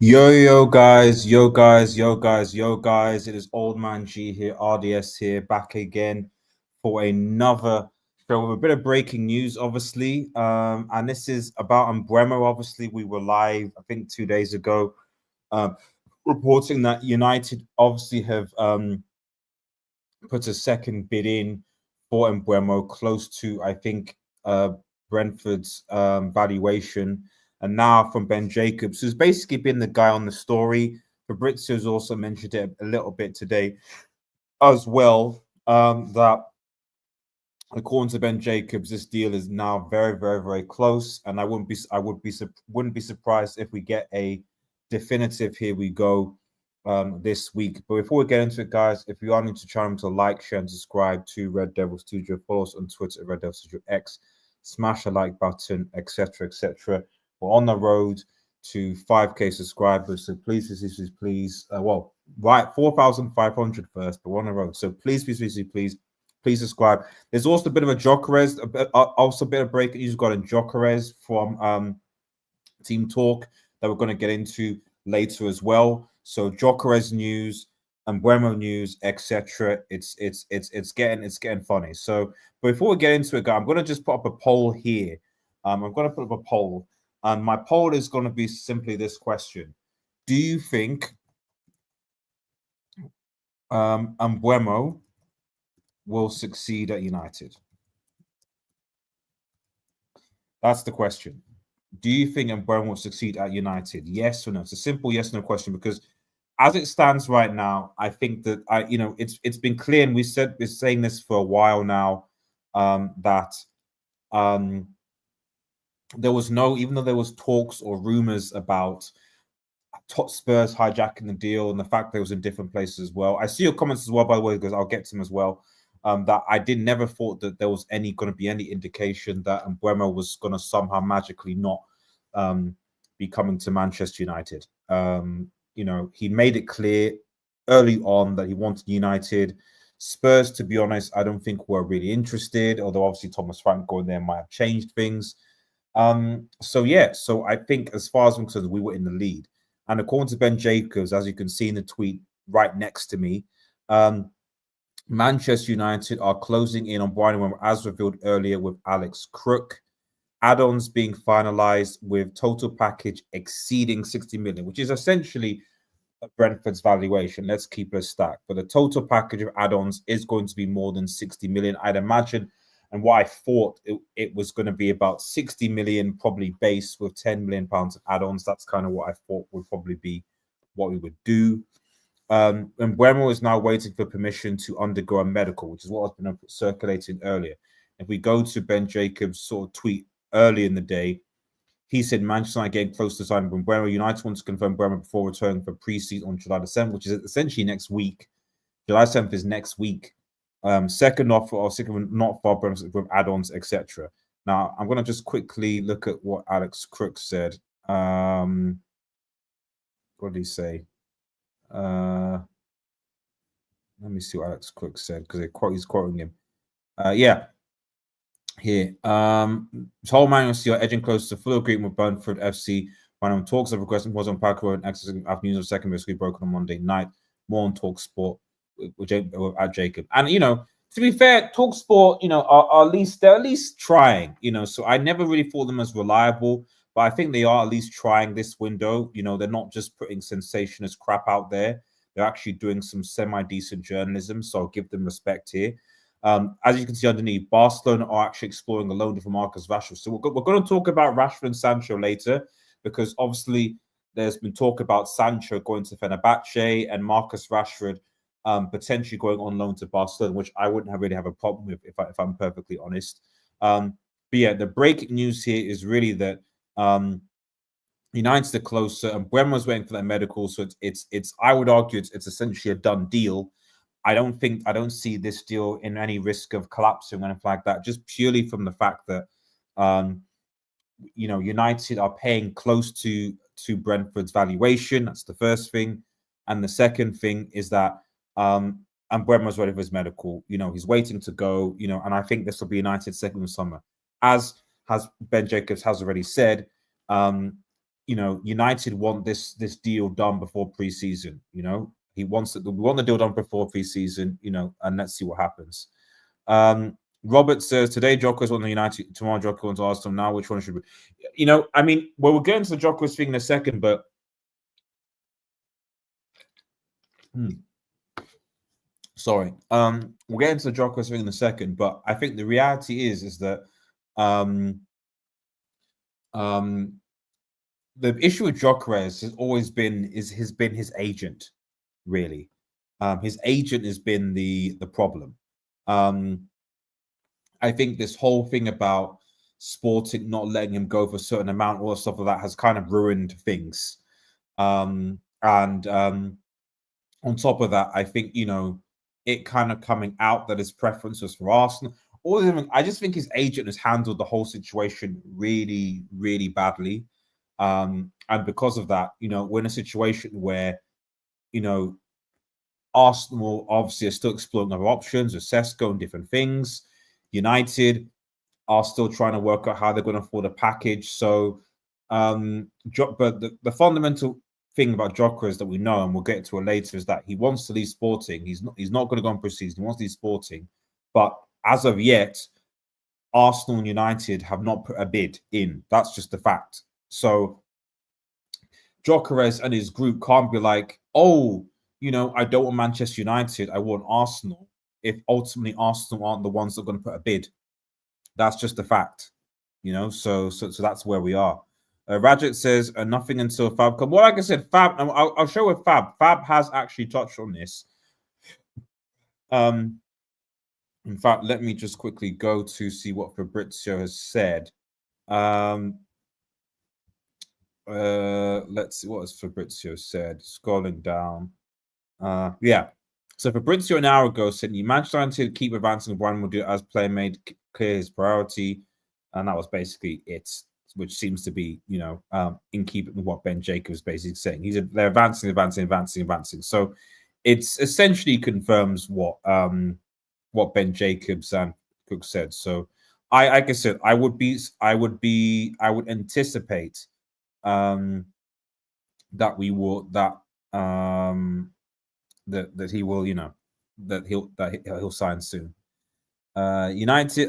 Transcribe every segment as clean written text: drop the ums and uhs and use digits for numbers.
Yo guys, yo guys. It is Old Man G here, RDS here, back again for another show with a bit of breaking news, obviously. And this is about Mbeumo. Obviously, we were live, I think 2 days ago, um, reporting that United obviously have put a second bid in for Mbeumo, close to, I think, Brentford's valuation. And now from Ben Jacobs, who's basically been the guy on the story. Fabrizio's also mentioned it a little bit today as well, that according to Ben Jacobs, this deal is now very, very, very close, and wouldn't be surprised if we get a definitive here we go this week. But before we get into it, guys, if you are new to the channel, to like, share, and subscribe to Red Devil Studio. Follow us on Twitter at Red Devil Studio X. Smash the like button, etc., etc. We're on the road to 5K subscribers, so please, right, 4,500 first, but we're on the road. So please subscribe. There's also a bit of a GYOKERES, also a bit of breaking news got in GYOKERES from Team Talk that we're going to get into later as well. So GYOKERES news, Mbeumo news, etc. It's getting funny. So before we get into it, guys, I'm going to just put up a poll here. I'm going to put up a poll, and my poll is going to be simply this question: do you think Mbeumo will succeed at United? That's the question. Do you think Mbeumo will succeed at United? Yes or no? It's a simple yes or no question, because as it stands right now, I think that it's been clear, and we're saying this for a while now, that there was no, even though there was talks or rumors about Spurs hijacking the deal and the fact that it was in different places as well. I see your comments as well, by the way, because I'll get to them as well. That I never thought that there was going to be any indication that Mbeumo was going to somehow magically not be coming to Manchester United. He made it clear early on that he wanted United. Spurs, to be honest, I don't think were really interested, although obviously Thomas Frank going there might have changed things. So I think as far as I'm concerned, we were in the lead. And according to Ben Jacobs, as you can see in the tweet right next to me, Manchester United are closing in on Bryan Mbeumo, as revealed earlier, with Alex Crook. Add-ons being finalised with total package exceeding 60 million, which is essentially Brentford's valuation. Let's keep it stacked. But the total package of add-ons is going to be more than 60 million, I'd imagine. And what I thought it was going to be about 60 million, probably base with 10 million pounds of add-ons. That's kind of what I thought would probably be what we would do. And Mbeumo is now waiting for permission to undergo a medical, which is what has been circulating earlier. If we go to Ben Jacobs' sort of tweet early in the day, he said Manchester United getting close to signing Mbeumo. United wants to confirm Mbeumo before returning for pre-season on July the 7th, which is essentially next week. July 7th is next week. Second offer or second not far with add-ons, etc. Now I'm going to just quickly look at what Alex Crook said. What did he say? Let me see what Alex Crook said, because he's quoting him. Here. Whole Man are edging close to full agreement with Brentford FC. When talks of requesting was on Park Road and accessing after news of second basically broken on Monday night. More on Talk Sport with Jacob. And to be fair, Talk Sport, are at least trying, so I never really thought them as reliable, but I think they are at least trying this window. They're not just putting sensationalist crap out there. They're actually doing some semi-decent journalism, so I'll give them respect here. As you can see underneath, Barcelona are actually exploring a loan for Marcus Rashford. So we're going to talk about Rashford and Sancho later, because obviously there's been talk about Sancho going to Fenerbahce and Marcus Rashford potentially going on loan to Barcelona, which I wouldn't really have a problem with if I'm perfectly honest. But yeah, the breaking news here is really that United are closer, and Mbeumo's waiting for that medical. So it's I would argue it's essentially a done deal. I don't see this deal in any risk of collapsing or anything like that, just purely from the fact that United are paying close to Brentford's valuation. That's the first thing. And the second thing is that Mbeumo's ready for his medical. He's waiting to go, and I think this will be United's second summer. As has Ben Jacobs has already said, United want this deal done before preseason. He wants we want the deal done before preseason. And let's see what happens. Robert says today Jokeres on the United, tomorrow Jokeres wants Arsenal. Now which one should we? We'll get into the Jokeres thing in a second, but sorry. We'll get into the Jokeres thing in a second, but I think the reality is that the issue with Jokeres has always been his agent, really. His agent has been the problem. I think this whole thing about Sporting not letting him go for a certain amount, all stuff like that, has kind of ruined things. And on top of that, I think it kind of coming out that his preference was for Arsenal. I just think his agent has handled the whole situation really, really badly. And because of that, we're in a situation where, Arsenal obviously are still exploring other options, with Sesko and different things. United are still trying to work out how they're going to afford a package. So, but the fundamental thing about Jokeres that we know, and we'll get to it later, is that he wants to leave Sporting. He's not going to go on preseason. He wants to leave Sporting. But as of yet, Arsenal and United have not put a bid in. That's just the fact. So Jokeres and his group can't be like, oh, I don't want Manchester United, I want Arsenal, if ultimately Arsenal aren't the ones that are going to put a bid. That's just the fact, so that's where we are. Rajat says, nothing until Fab come. Well, like I said, Fab, I'll show with Fab. Fab has actually touched on this. In fact, let me just quickly go to see what Fabrizio has said. Let's see what has Fabrizio said. Scrolling down. Yeah. So Fabrizio an hour ago said, Manchester United keep advancing. Bryan will do it as player made clear his priority. And that was basically it, which seems to be, in keeping with what Ben Jacobs basically saying. They're advancing. So it's essentially confirms what Ben Jacobs and Cook said. So like I said, I would anticipate that we will that he will, that he'll sign soon. United,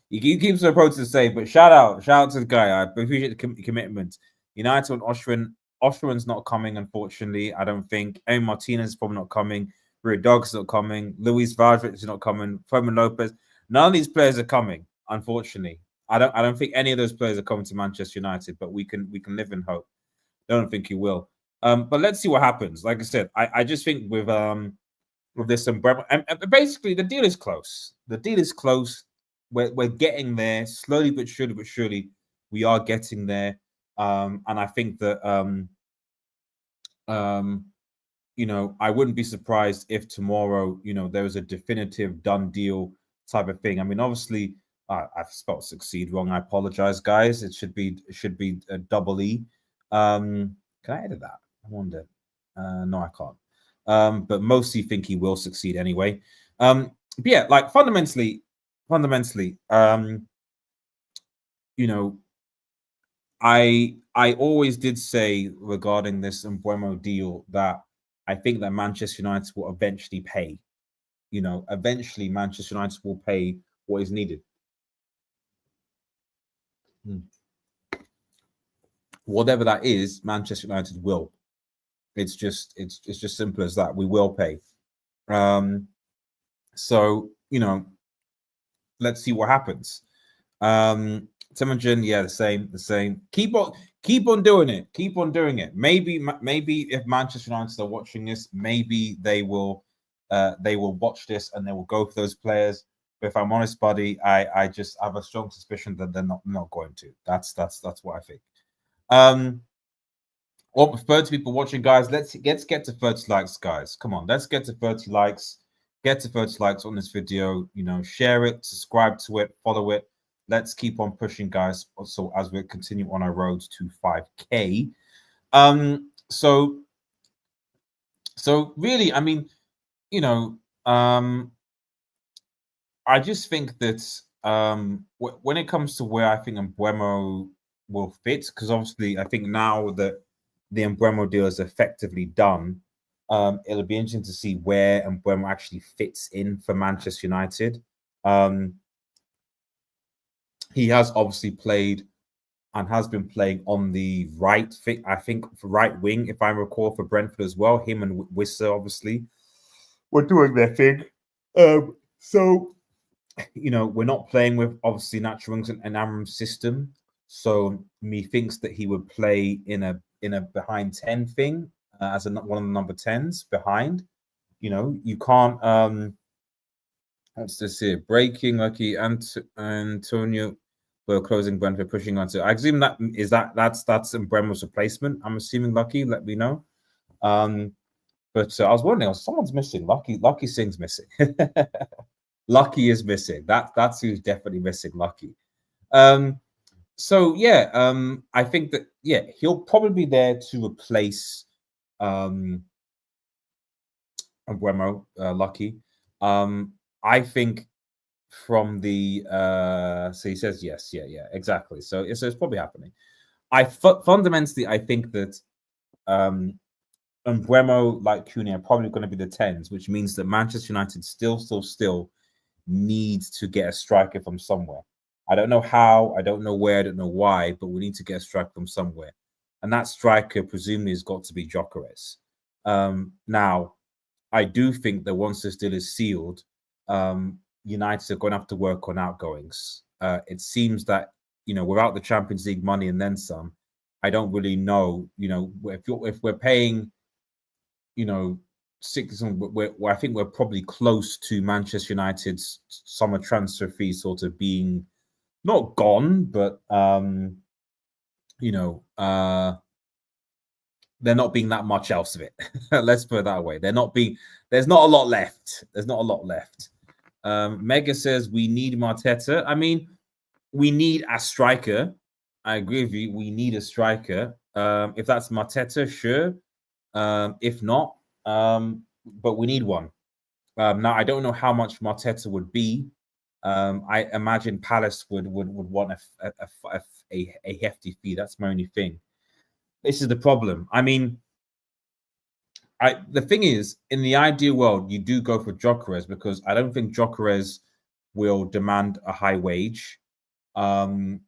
he keeps approaching to say, but shout out to the guy. I appreciate the commitment. United and Oshman's not coming, unfortunately. I don't think. Amy Martinez is probably not coming. Rio Dog's not coming. Luis Vargas is not coming. Fermin Lopez. None of these players are coming, unfortunately. I don't think any of those players are coming to Manchester United, but we can live in hope. I don't think he will. But let's see what happens. Like I said, I just think with this umbrella, and basically the deal is close. The deal is close. We're getting there slowly but surely. We are getting there. And I think that I wouldn't be surprised if tomorrow, there was a definitive done deal type of thing. I mean, obviously, I've spelled succeed wrong. I apologize, guys. It should be a double E. Can I edit that? I wonder. No, I can't. But mostly think he will succeed anyway. But yeah, like fundamentally, I always did say regarding this Mbeumo deal that I think that Manchester United will eventually pay. Eventually Manchester United will pay what is needed. Whatever that is, Manchester United will. It's just simple as that. We will pay. So let's see what happens. Timogen, yeah, the same. Keep on doing it. Maybe if Manchester United are watching this, maybe they will watch this and they will go for those players. But if I'm honest, buddy, I just have a strong suspicion that they're not going to. That's what I think. Or 30 people watching, guys. Let's get to 30 likes, guys. Come on, let's get to 30 likes. Get to 30 likes on this video. Share it, subscribe to it, follow it. Let's keep on pushing, guys. Also, as we continue on our road to 5K. So really, I mean, I just think that when it comes to where I think Mbeumo will fit, because obviously I think now that the Mbeumo deal is effectively done, it'll be interesting to see where Mbeumo actually fits in for Manchester United. He has obviously played and has been playing on the right, I think, right wing, if I recall, for Brentford as well. Him and Wissa, obviously, were doing their thing. So, we're not playing with, obviously, Nacho and Amram's system. So, methinks that he would play in a behind 10 thing as one of the number 10s behind. You can't... What's this here? Breaking, lucky Antonio. We're closing Brentford, pushing on to. I assume that's Mbeumo's replacement. I'm assuming, Lucky. Let me know. But I was wondering, someone's missing. Lucky Singh's missing. Lucky is missing. That's who's definitely missing. Lucky. So yeah, I think that he'll probably be there to replace Mbeumo, Lucky. I think from the so he says yes, yeah, exactly. So it's probably happening. Fundamentally, I think that Mbeumo, like Cunha, are probably going to be the 10s, which means that Manchester United still needs to get a striker from somewhere. I don't know how, I don't know where, I don't know why, but we need to get a striker from somewhere. And that striker presumably has got to be Gyökeres. Now, I do think that once this deal is sealed, United are going to have to work on outgoings. It seems that, without the Champions League money and then some, I don't really know, if we're paying, I think we're probably close to Manchester United's summer transfer fee sort of being not gone, but there not being that much else of it. Let's put it that way. There's not a lot left. There's not a lot left. Mega says we need Mateta. I mean, we need a striker. I agree with you. We need a striker. If that's Mateta, sure. If not, but we need one. Now I don't know how much Mateta would be. I imagine Palace would want a hefty fee. That's my only thing. This is the problem. I mean, the thing is, in the ideal world, you do go for Gyökeres because I don't think Gyökeres will demand a high wage. And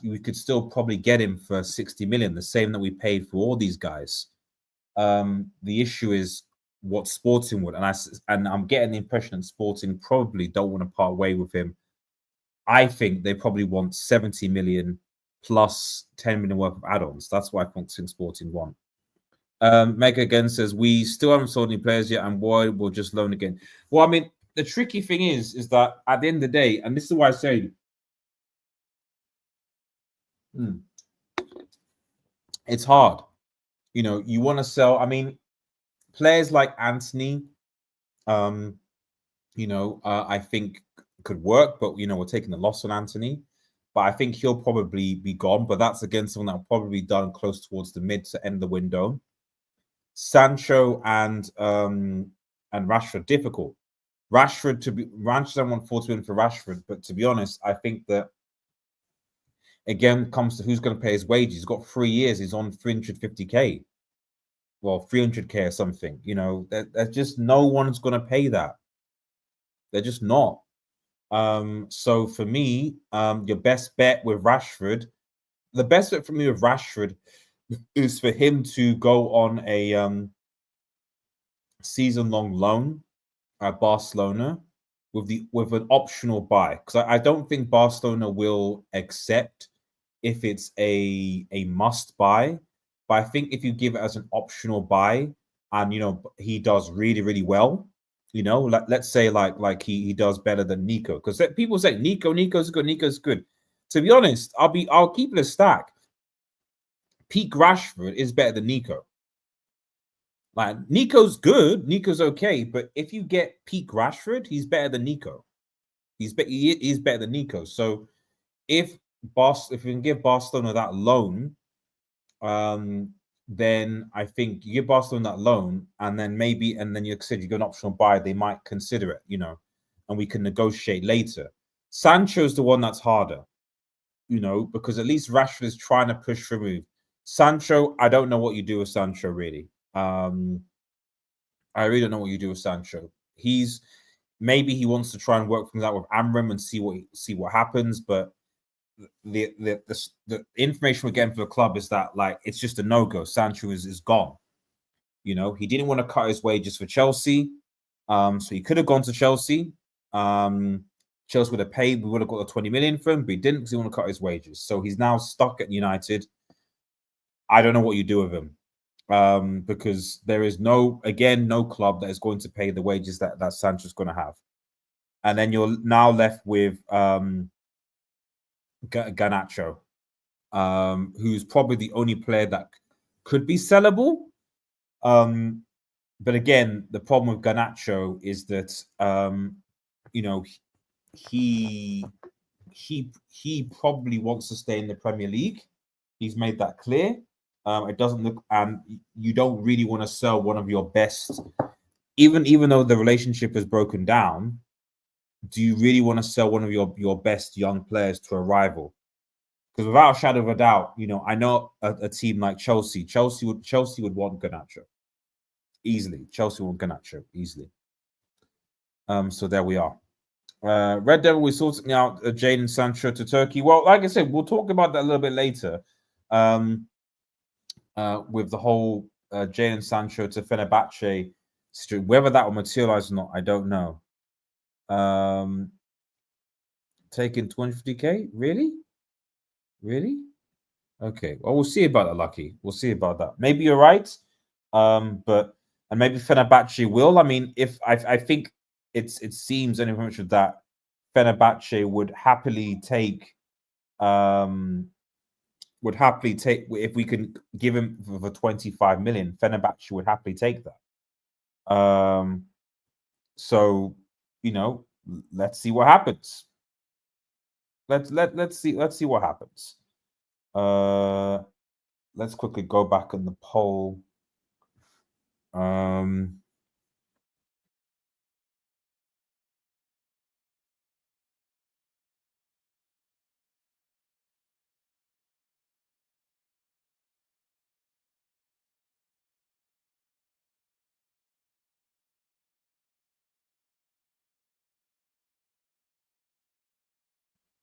we could still probably get him for 60 million, the same that we paid for all these guys. The issue is what Sporting would, and I'm getting the impression that Sporting probably don't want to part way with him. I think they probably want 70 million plus 10 million worth of add-ons. That's what I think Sporting want. Mega again says we still haven't sold any players yet, and boy, we'll just loan again. Well, I mean, the tricky thing is that at the end of the day, and this is why I say it's hard. You want to sell. I mean, players like Anthony, I think could work, but we're taking the loss on Anthony. But I think he'll probably be gone. But that's again something that'll probably be done close towards the mid to end of the window. Sancho and Rashford, difficult. Rashford, I want 40 million for Rashford, but to be honest, I think that again comes to who's going to pay his wages. He's got 3 years. He's on 350k. Well, 300k or something. There's just no one's going to pay that. They're just not. So for me, your best bet with Rashford, the best bet for me with Rashford is for him to go on a season-long loan at Barcelona with an optional buy, because I don't think Barcelona will accept if it's a must buy. But I think if you give it as an optional buy, and he does really, really well, let's say like he does better than Nico, because people say Nico's good. To be honest, I'll keep it a stack. Peak Rashford is better than Nico. Like, Nico's good, Nico's okay, but if you get peak Rashford, he's better than Nico. He's better than Nico. So if we can give Barcelona that loan, then I think you give Barcelona that loan, and then you said you go an optional buy, they might consider it, and we can negotiate later. Sancho's the one that's harder. you know, because at least Rashford is trying to push for a move. Sancho, I don't know what you do with Sancho, really. I really don't know what you do with Sancho. He's maybe he wants to try and work things out with Amram and see what happens, but the information we're getting from the club is that like it's just a no-go. Sancho is gone. You know, he didn't want to cut his wages for Chelsea. So he could have gone to Chelsea. Chelsea would have paid, we would have got the 20 million for him, but he didn't because he wanted to cut his wages. So he's now stuck at United. I don't know what you do with him. Because there is no club that is going to pay the wages that Sancho's going to have. And then you're now left with Garnacho, who's probably the only player that could be sellable. But again, the problem with Garnacho is that you know, he probably wants to stay in the Premier League. He's made that clear. It doesn't look, and you don't really want to sell one of your best, even though the relationship is broken down. Do you really want to sell one of your best young players to a rival? Because without a shadow of a doubt, you know, I know a team like Chelsea would want Garnacho easily. Chelsea want Garnacho easily. So there we are. Red Devil, we're sorting out Jadon Sancho to Turkey. Well, like I said, we'll talk about that a little bit later. With the whole Jadon Sancho to Fenerbahce, whether that will materialize or not, I don't know. Taking 250k, really? Okay, well, we'll see about that, Lucky. We'll see about that. Maybe you're right, but and maybe Fenerbahce will. I mean, if I think it seems any information that Fenerbahce would happily take if we can give him for 25 million. Fenerbahce would happily take that. So you know, let's see what happens. Let's see what happens. Let's quickly go back on the poll.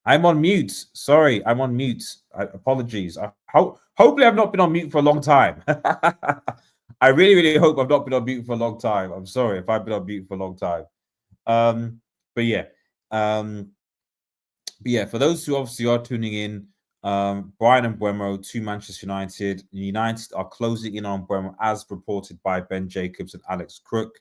I'm on mute. Sorry, I'm on mute. Apologies. Hopefully, I've not been on mute for a long time. I really hope I've not been on mute for a long time. I'm sorry if I've been on mute for a long time. But yeah, for those who obviously are tuning in, Bryan Mbeumo to Manchester United. United are closing in on Mbeumo as reported by Ben Jacobs and Alex Crook.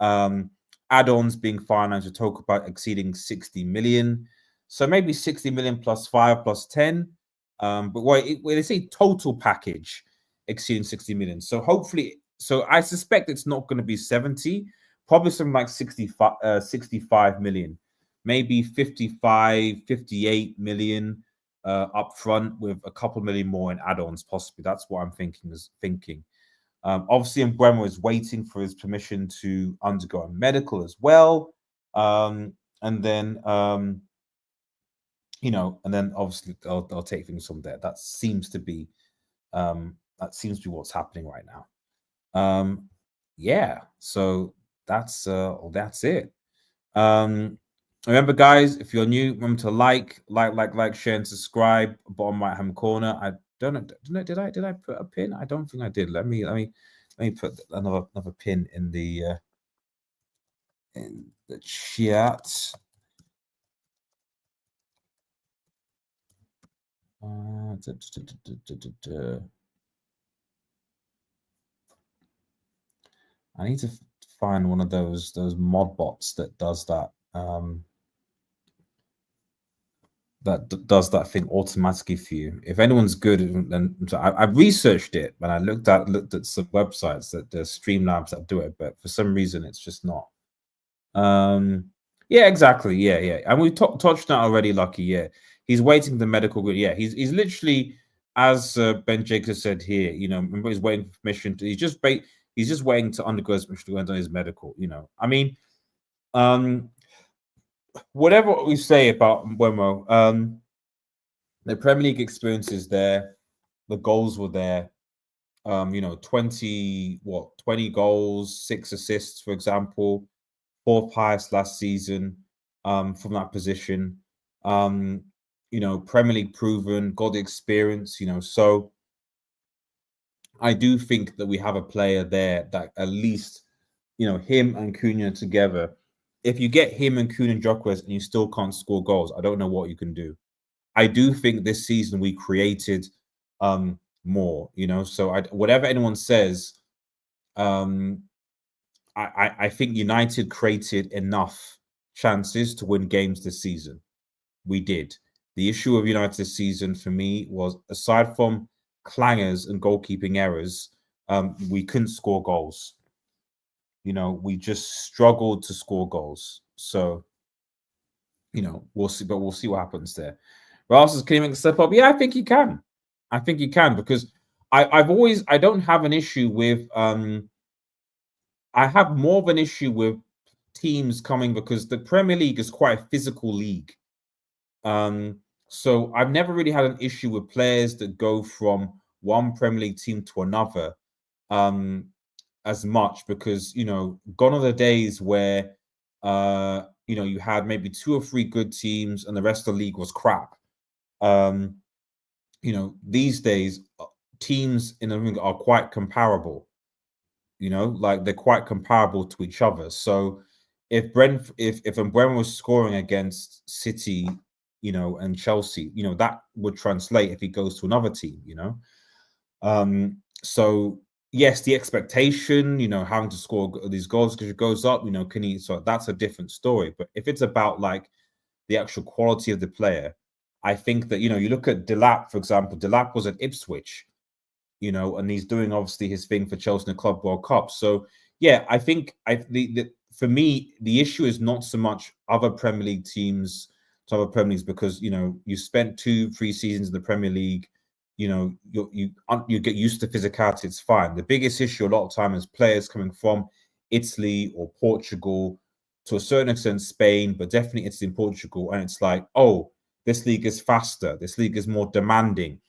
Add-ons being finalised, we talk about exceeding 60 million. So maybe 60 million plus 5 plus 10. But when they say total package exceeding 60 million. So hopefully, I suspect it's not going to be 70, probably something like 65 million, maybe 55, 58 million up front with a couple million more in add-ons, possibly. That's what I'm thinking. Obviously, Mbeumo is waiting for his permission to undergo a medical as well. And then obviously they'll take things from there. That seems to be what's happening right now. So that's it. Remember, guys, if you're new, remember to like, share, and subscribe. Bottom right hand corner. I don't know. Did I put a pin? I don't think I did. Let me put another pin in the chat. I need to find one of those mod bots that does that. That does that thing automatically for you. If anyone's good, then I researched it, and I looked at some websites that there's Streamlabs that do it, but for some reason it's just not. Yeah, exactly. Yeah, and we touched on that already. Lucky, yeah, he's waiting for the medical. Yeah, he's literally, as Ben Jacobs said here. You know, remember he's waiting for permission. He's just waiting to undergo his permission to go and do his medical. You know, I mean, whatever we say about Mbeumo, The Premier League experience is there. The goals were there. 20 goals, 6 assists, for example, 4th highest last season from that position. Premier League proven, got the experience, so I do think that we have a player there that at least, him and Cunha together. If you get him and Cunha and Gyökeres and you still can't score goals, I don't know what you can do. I do think this season we created more, so whatever anyone says, I think United created enough chances to win games this season. We did. The issue of United this season for me was, aside from clangers and goalkeeping errors, we couldn't score goals. We just struggled to score goals. So, we'll see, but we'll see what happens there. Ross can he make a step up? Yeah, I think he can. I think he can, because I don't have an issue with I have more of an issue with teams coming, because the Premier League is quite a physical league. So I've never really had an issue with players that go from one Premier League team to another as much, because gone are the days where you had maybe 2 or 3 good teams and the rest of the league was crap. These days teams in the league are quite comparable. Like they're quite comparable to each other. So if Mbeumo was scoring against City, and Chelsea, that would translate if he goes to another team, So yes, the expectation, having to score these goals because it goes up, can he? So that's a different story. But if it's about like the actual quality of the player, I think that, you look at Delap, for example. Delap was at Ipswich, and he's doing obviously his thing for Chelsea in the Club World Cup. So yeah, I think for me, the issue is not so much other Premier League teams to other Premier Leagues, because you spent 2-3 seasons in the Premier League, you get used to physicality. It's fine. The biggest issue a lot of time is players coming from Italy or Portugal, to a certain extent Spain, but definitely Italy and Portugal, and it's like, oh, this league is faster, this league is more demanding.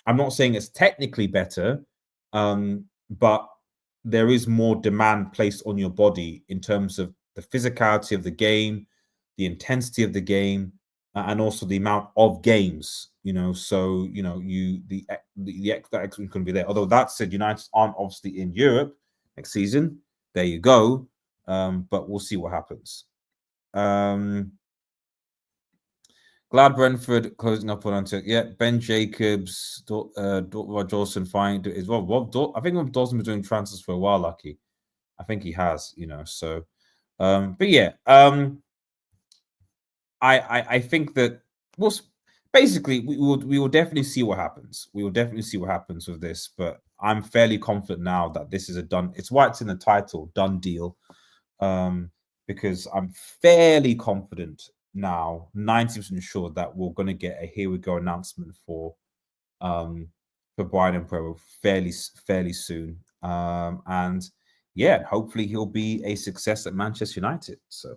I'm not saying it's technically better, but there is more demand placed on your body in terms of the physicality of the game, the intensity of the game, and also the amount of games. So the extra can be there. Although that said, United aren't obviously in Europe next season. There you go. But we'll see what happens. Glad Brentford closing up on Antioch. Yeah, Ben Jacobs, Rod Dawson fine as well. I think Rob Dawson been doing transfers for a while, Lucky. I think he has, so but yeah, I think that basically we will definitely see what happens. We will definitely see what happens with this, but I'm fairly confident now that this is it's why it's in the title, done deal. Because I'm fairly confident now, 90% sure, that we're going to get a here we go announcement for Bryan Mbeumo fairly soon. And yeah, hopefully he'll be a success at Manchester United. So,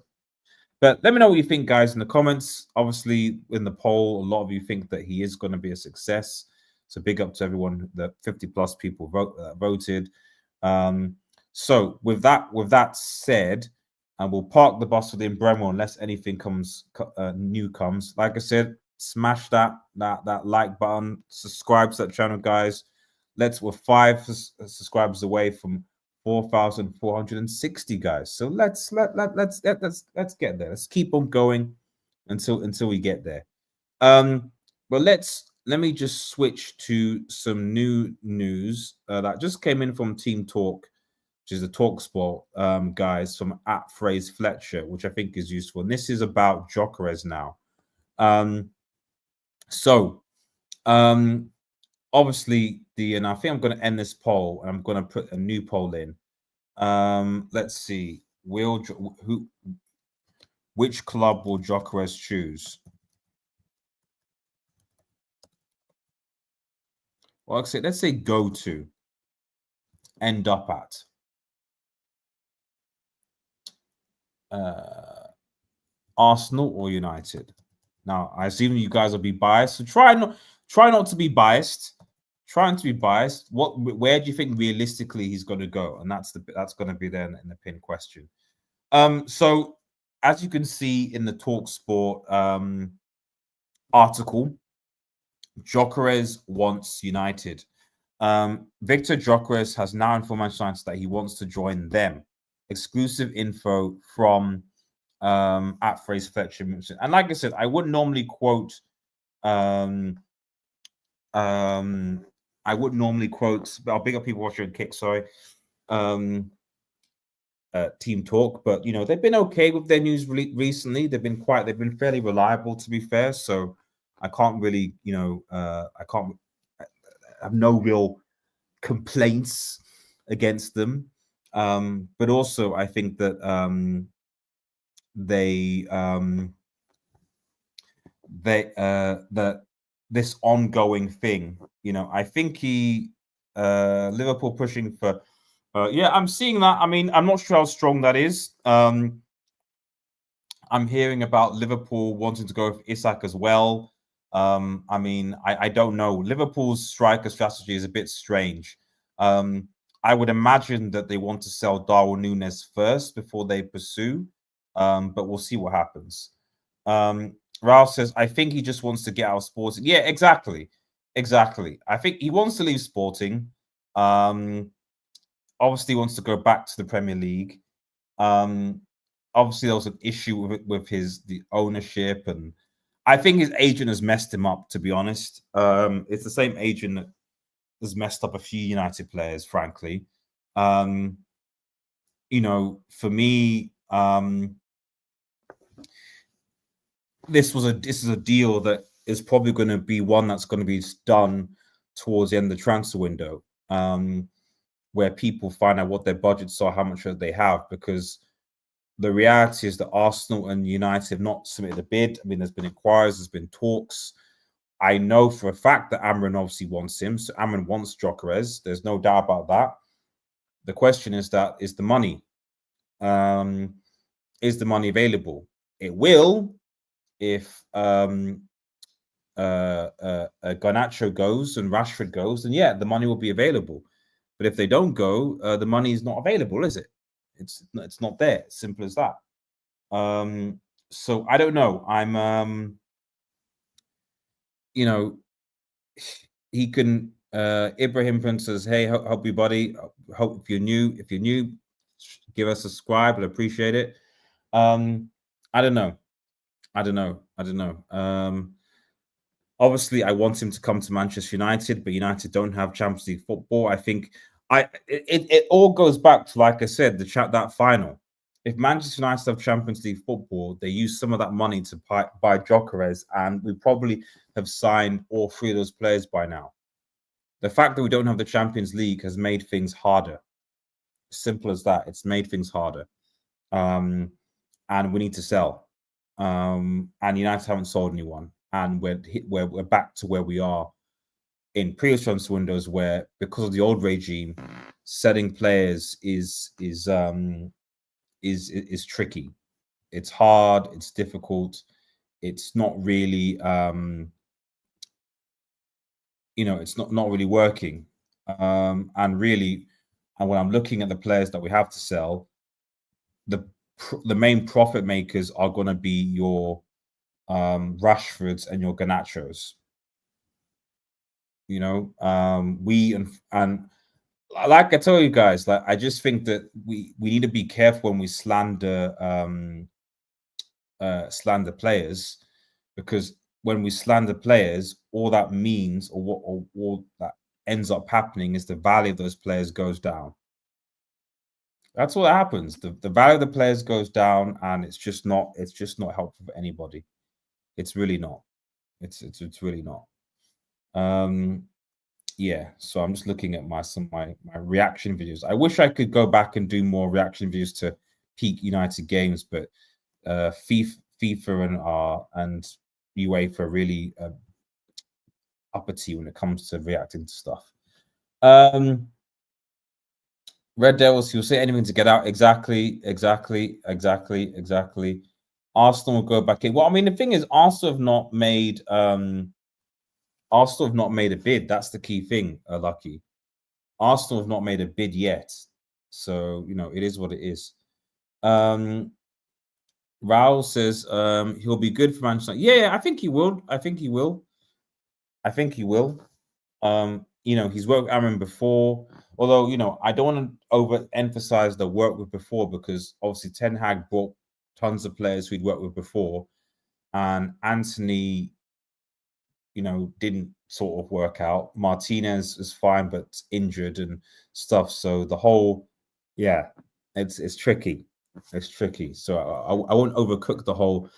but let me know what you think, guys, in the comments. Obviously, in the poll, a lot of you think that he is going to be a success. So big up to everyone, the 50+ people voted. So with that said, and we'll park the bus with Mbeumo unless anything new comes. Like I said, smash that like button, subscribe to that channel, guys. We're 5 subscribers away from 4,460, guys. So let's get there. Let's keep on going until we get there. But let me just switch to some new news that just came in from Team Talk, which is the TalkSport guys from @PhraseFletcher, which I think is useful. And this is about Gyökeres now. Obviously, and I think I'm going to end this poll, and I'm going to put a new poll in. Let's see. Which club will Gyökeres choose? Well, let's say go to, end up at. Arsenal or United? Now, I assume you guys will be biased, so try not to be biased. Trying to be biased. Where do you think realistically he's going to go? And that's going to be there in the pin question. So as you can see in the TalkSport article, GYOKERES wants United. Victor Gyökeres has now informed Manchester United that he wants to join them. Exclusive info from at Phrase Fletcher. And like I said, I wouldn't normally quote I wouldn't normally quote, but I'll big up people watching Kick, sorry. Team Talk, but you know, they've been okay with their news recently. They've been fairly reliable, to be fair. So I can't really, you know, I have no real complaints against them. But also I think that that this ongoing thing, you know, I think Liverpool pushing for yeah, I'm seeing that. I mean, I'm not sure how strong that is. I'm hearing about Liverpool wanting to go with Isak as well. I mean, I don't know. Liverpool's striker strategy is a bit strange. I would imagine that they want to sell Darwin Núñez first before they pursue, but we'll see what happens. Ralph says, I think he just wants to get out of Sporting. Yeah, exactly. I think he wants to leave Sporting. Obviously wants to go back to the Premier League. Obviously there was an issue with the ownership, and I think his agent has messed him up, to be honest. It's the same agent that has messed up a few United players, frankly. You know, for me, this is a deal that is probably going to be one that's going to be done towards the end of the transfer window, where people find out what their budgets are, how much they have, because the reality is that Arsenal and United have not submitted a bid. I mean, there's been inquiries, there's been talks. I know for a fact that Amran obviously wants him. So Amran wants Gyökeres. There's no doubt about that. The question is the money? Is the money available? It will if Garnacho goes and Rashford goes, then yeah, the money will be available. But if they don't go, the money is not available, is it? It's not there. Simple as that. So I don't know. I'm you know, he can Ibrahim Prince says, hey, help you, buddy. Hope if you're new, give us a subscribe. I'd appreciate it. I don't know. Obviously, I want him to come to Manchester United, but United don't have Champions League football. I think it all goes back to, like I said, that final. If Manchester United have Champions League football, they use some of that money to buy Gyökeres, and we probably have signed all three of those players by now. The fact that we don't have the Champions League has made things harder. Simple as that. It's made things harder. And we need to sell. And United haven't sold anyone. And we're back to where we are in previous transfer windows, where because of the old regime, selling players is tricky. It's hard. It's difficult. It's not really, you know, it's not really working. And really, and when I'm looking at the players that we have to sell, the main profit makers are going to be your Rashfords and your Garnachos. You know, and like I tell you guys, like I just think that we need to be careful when we slander players, because when we slander players, all that means, or that ends up happening, is the value of those players goes down. That's what happens. The value of the players goes down, and it's just not helpful for anybody. It's really not. It's really not. Yeah, so I'm just looking at my reaction videos. I wish I could go back and do more reaction videos to peak United games, but FIFA and UEFA really uppity when it comes to reacting to stuff. Red Devils, he'll say anything to get out. Exactly. Arsenal will go back in. Well, I mean, the thing is, Arsenal have not made a bid. That's the key thing, Lucky. Arsenal have not made a bid yet. So, it is what it is. Raul says he'll be good for Manchester. Yeah, I think he will. I think he will. He's worked with Aaron before. Although, I don't want to overemphasize the work with before, because obviously Ten Hag brought tons of players who'd worked with before, and Anthony, didn't sort of work out. Martinez is fine, but injured and stuff. So the whole, it's tricky. It's tricky. So I won't overcook the whole.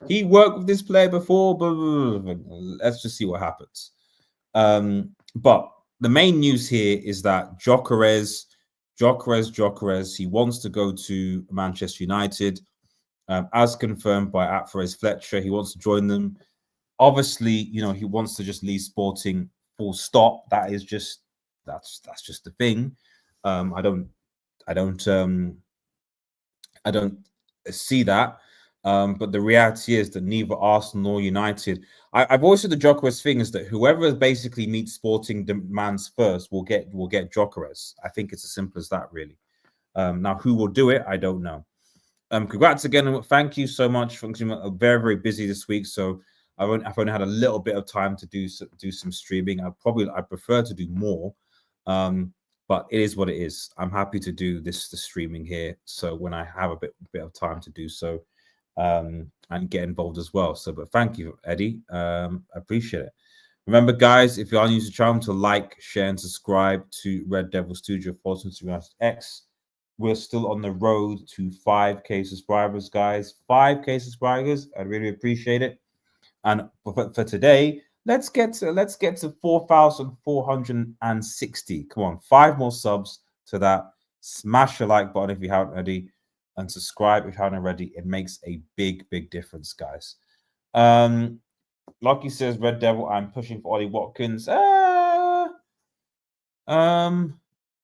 He worked with this player before, but let's just see what happens. But the main news here is that Gyökeres, he wants to go to Manchester United. As confirmed by Atfres Fletcher, he wants to join them. Obviously, he wants to just leave Sporting, full stop. That's just the thing. I don't see that. But the reality is that neither Arsenal nor United. I've always said the Gyökeres thing is that whoever basically meets Sporting demands first will get Gyökeres. I think it's as simple as that, really. Now, who will do it? I don't know. Congrats again. Thank you so much. I'm very, very busy this week, so I've only had a little bit of time to do some streaming. I prefer to do more, but it is what it is. I'm happy to do the streaming here, so when I have a bit of time to do so, and get involved as well. So, but thank you, Eddie. I appreciate it. Remember, guys, if you are new to the channel, to like, share, and subscribe to Red Devil Studio, follow us on Instagram X. We're still on the road to 5K subscribers, guys. 5K subscribers. I really appreciate it. And for today, let's get to 4,460. Come on, 5 more subs to that. Smash the like button if you haven't already, and subscribe if you haven't already. It makes a big, big difference, guys. Lucky says, Red Devil, I'm pushing for Ollie Watkins.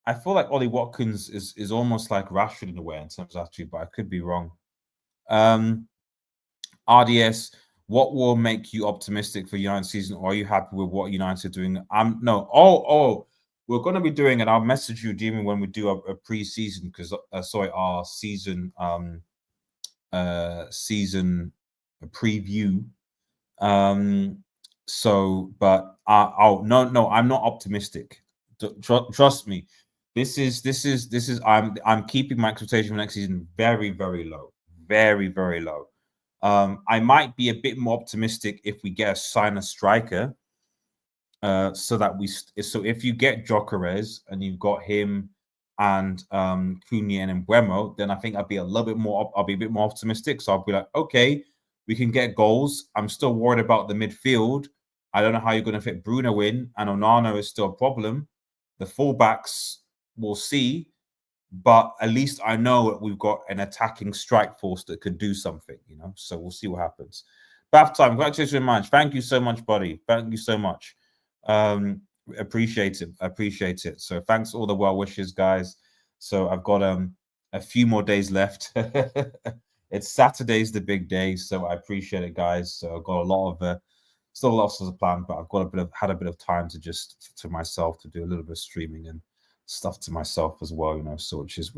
I feel like Ollie Watkins is almost like Rashford in a way in terms of attitude, but I could be wrong. RDS, what will make you optimistic for United season, or are you happy with what United are doing? We're going to be doing, and I'll message you, Jimmy, when we do a pre-season, because our season season preview. But I'm not optimistic. Trust me. This is I'm keeping my expectation for next season very, very low. Very, very low. I might be a bit more optimistic if we sign a striker. So if you get Gyökeres and you've got him and Cunha and Mbeumo, then I think I'll be a bit more optimistic. So I'll be like, okay, we can get goals. I'm still worried about the midfield. I don't know how you're going to fit Bruno in, and Onana is still a problem. The fullbacks, we'll see, but at least I know that we've got an attacking strike force that could do something, so we'll see what happens. Bath time, congratulations very much. Thank you so much, buddy. Thank you so much. Appreciate it. So thanks for all the well wishes, guys. So I've got a few more days left. It's Saturday's the big day, so I appreciate it, guys. So I've got a lot of still lots of the plan, but I've got had a bit of time to myself to do a little bit of streaming and stuff to myself as well, so which is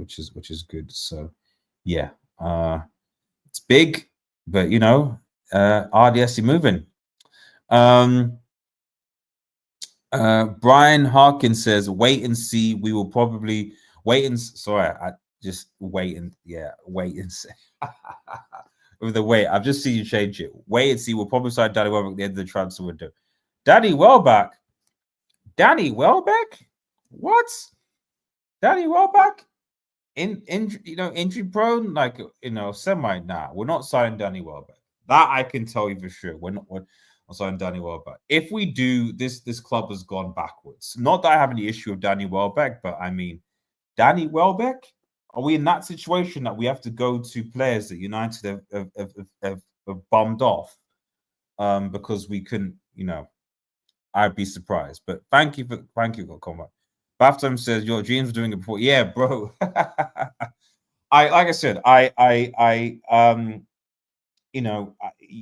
good. So yeah, it's big, but RDS moving. Brian Harkin says, wait and see. We will probably wait and see. With the wait, I've just seen you change it. Wait and see. We'll probably sign Danny Welbeck at the end of the transfer window. Danny Welbeck? What? Danny Welbeck? Injury prone? Semi. Nah, we're not signing Danny Welbeck. That I can tell you for sure. We're not signing Danny Welbeck. If we do, this club has gone backwards. Not that I have any issue with Danny Welbeck, but I mean, Danny Welbeck? Are we in that situation that we have to go to players that United have bummed off because we couldn't, I'd be surprised. But thank you for comment. Bathtime says your dreams were doing it before. Yeah, bro. I you know,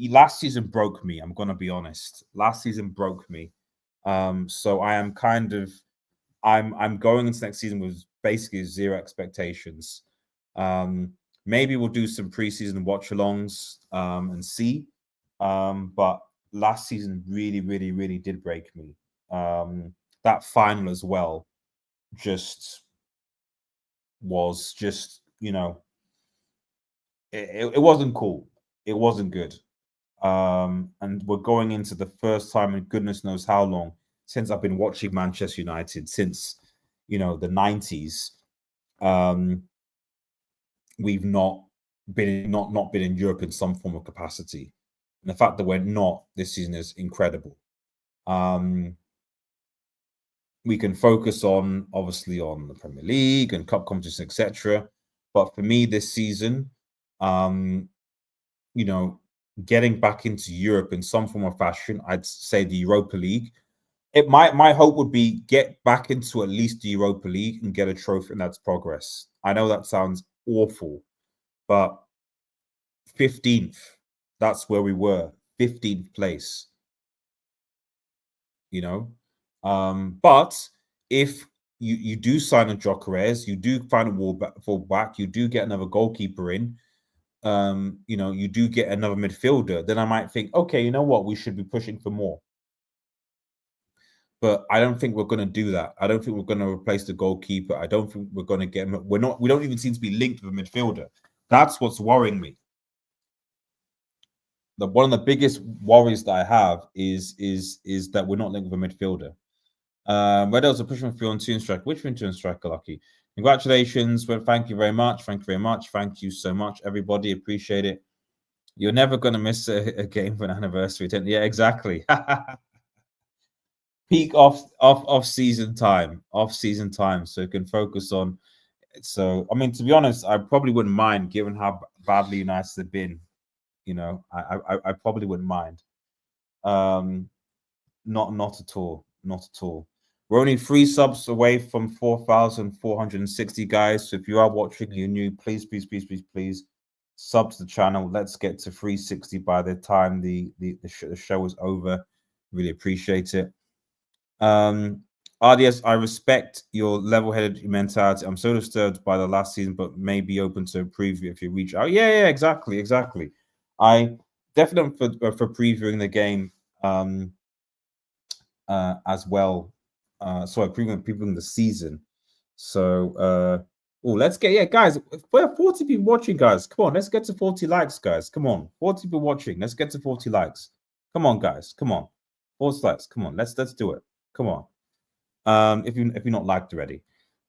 last season broke me. I'm gonna be honest. Last season broke me. So I am kind of I'm going into next season with basically zero expectations. Maybe we'll do some preseason watch-alongs and see. But last season really, really, really did break me. That final as well just was just, you know, it wasn't cool. It wasn't good. And we're going into the first time in goodness knows how long since I've been watching Manchester United since, you know, the 90s. We've not been in Europe in some form of capacity. And the fact that we're not this season is incredible. We can focus on obviously on the Premier League and cup competition, etc. But for me, this season, you know, getting back into Europe in some form or fashion, I'd say the Europa League. My hope would be get back into at least the Europa League and get a trophy, and that's progress. I know that sounds awful, but 15th, that's where we were, 15th place. You know, but if you do sign a GYOKERES, you do find a fullback, you do get another goalkeeper in, you know, you do get another midfielder, then I might think, okay, you know what, we should be pushing for more. But I don't think we're going to do that. I don't think we're going to replace the goalkeeper. I don't think we're going to get him. We don't even seem to be linked with a midfielder. That's what's worrying me. One of the biggest worries that I have is that we're not linked with a midfielder. Red Devils are pushing for on 2 striker. Which one 2 striker, Lucky? Congratulations. Well, thank you very much. Thank you very much. Thank you so much, everybody. Appreciate it. You're never going to miss a game for an anniversary. Yeah, exactly. Peak off season time. Off season time. So you can focus on. So, I mean, to be honest, I probably wouldn't mind given how badly United have been. You know, I probably wouldn't mind. Not at all. Not at all. We're only 3 subs away from 4,460 guys. So if you are watching, you're new, please sub to the channel. Let's get to 360 by the time the show is over. Really appreciate it. RDS, I respect your level-headed mentality. I'm so disturbed by the last season, but may be open to a preview if you reach out. Yeah, exactly. I definitely for previewing the game as well. Sorry, previewing the season. So let's get guys. We're 40 people watching, guys. Come on, let's get to 40 likes, guys. Come on, 40 people watching. Let's get to 40 likes. Come on, guys. Come on, 40 likes. Come on, let's do it. Come on. If you're not liked already.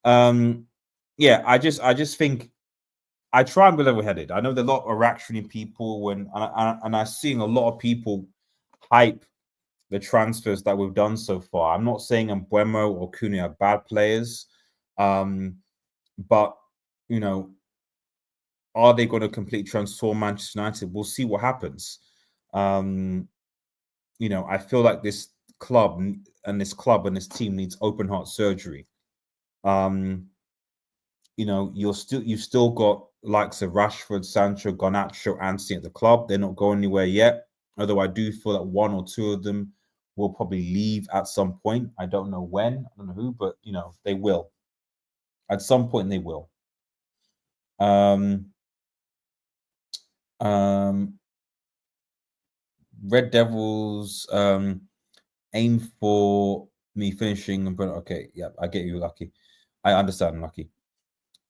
Yeah, I just think I try and be level-headed. I know there are a lot of reactionary people and I'm seeing a lot of people hype the transfers that we've done so far. I'm not saying Mbeumo or Kuni are bad players, but you know, are they going to completely transform Manchester United? We'll see what happens. You know, I feel like this club and this team needs open heart surgery. You know, you've still got likes of Rashford, Sancho, Garnacho, Anthony at the club. They're not going anywhere yet. Although I do feel that 1 or 2 of them will probably leave at some point. I don't know when, I don't know who, but you know, they will. At some point they will. Red Devils aim for me finishing. Okay, yeah, I get you, Lucky. I understand, Lucky.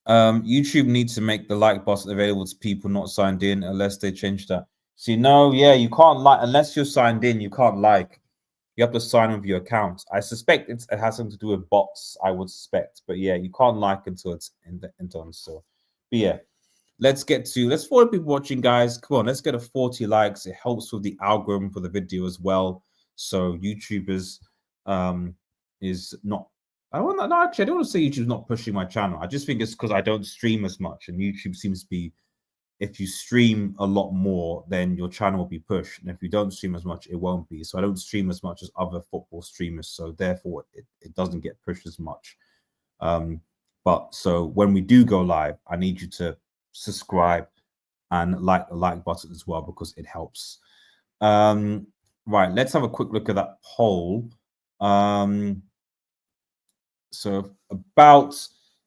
YouTube needs to make the like button available to people not signed in unless they change that. See, no, yeah, you can't like unless you're signed in, you can't like. You have to sign with your account. I suspect it has something to do with bots, I would suspect. But yeah, you can't like until it's done. So, but yeah, let's 40 people watching, guys. Come on, let's get to 40 likes. It helps with the algorithm for the video as well. So YouTubers is not. I don't want to say YouTube's not pushing my channel. I just think it's because I don't stream as much, and YouTube seems to be. If you stream a lot more, then your channel will be pushed. And if you don't stream as much, it won't be. So I don't stream as much as other football streamers. So therefore, it doesn't get pushed as much. But so when we do go live, I need you to subscribe and like the like button as well because it helps. Right, let's have a quick look at that poll. So about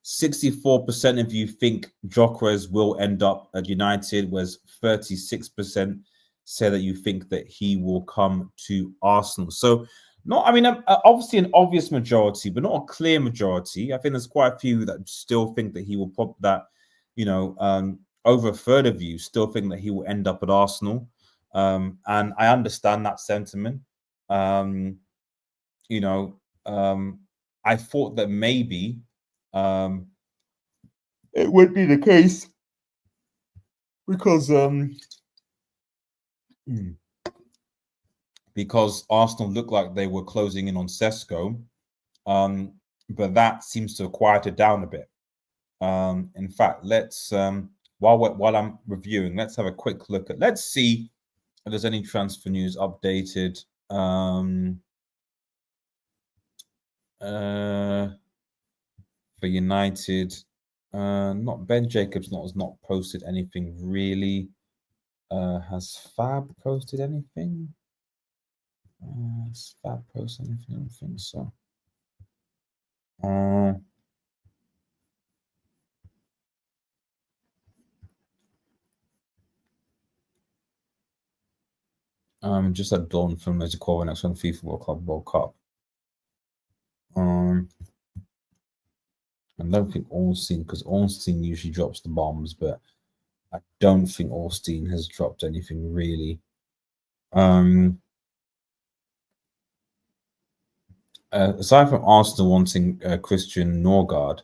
64% of you think Gyökeres will end up at United, whereas 36% say that you think that he will come to Arsenal. So not, I mean, obviously an obvious majority, but not a clear majority. I think there's quite a few that still think that he will pop that, over a third of you still think that he will end up at Arsenal. And I understand that sentiment. You know, I thought that maybe it would be the case because Arsenal looked like they were closing in on Sesko, but that seems to have quieted down a bit. In fact, let's while I'm reviewing, let's have a quick look at. Let's see if there's any transfer news updated. For United, not Ben Jacobs has not posted anything really. Has Fab posted anything? Has Fab posted anything? I don't think so. Just a Dawn from as a call next one FIFA World Cup. I don't think Ornstein, because Ornstein usually drops the bombs, but I don't think Ornstein has dropped anything really. Aside from Arsenal wanting Christian Norgard,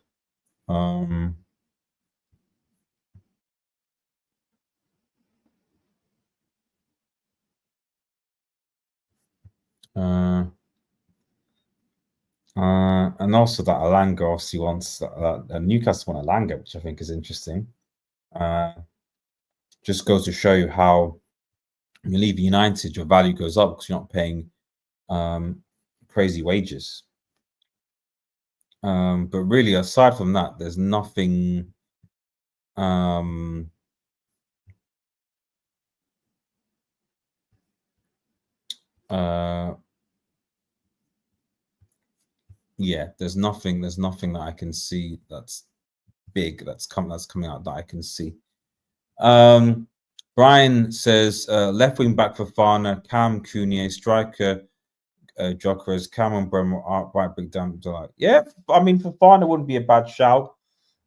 and also that Alanga obviously wants that Newcastle want Alanga, which I think is interesting. Just goes to show you how when you leave United, your value goes up because you're not paying crazy wages. But really, aside from that, there's nothing. Yeah, there's nothing that I can see that's big that's coming out that I can see. Brian says left wing back for Fofana, Cam Cunha, striker Gyökeres, Cameron Mbeumo, right big down. Yeah, I mean Fofana wouldn't be a bad shout,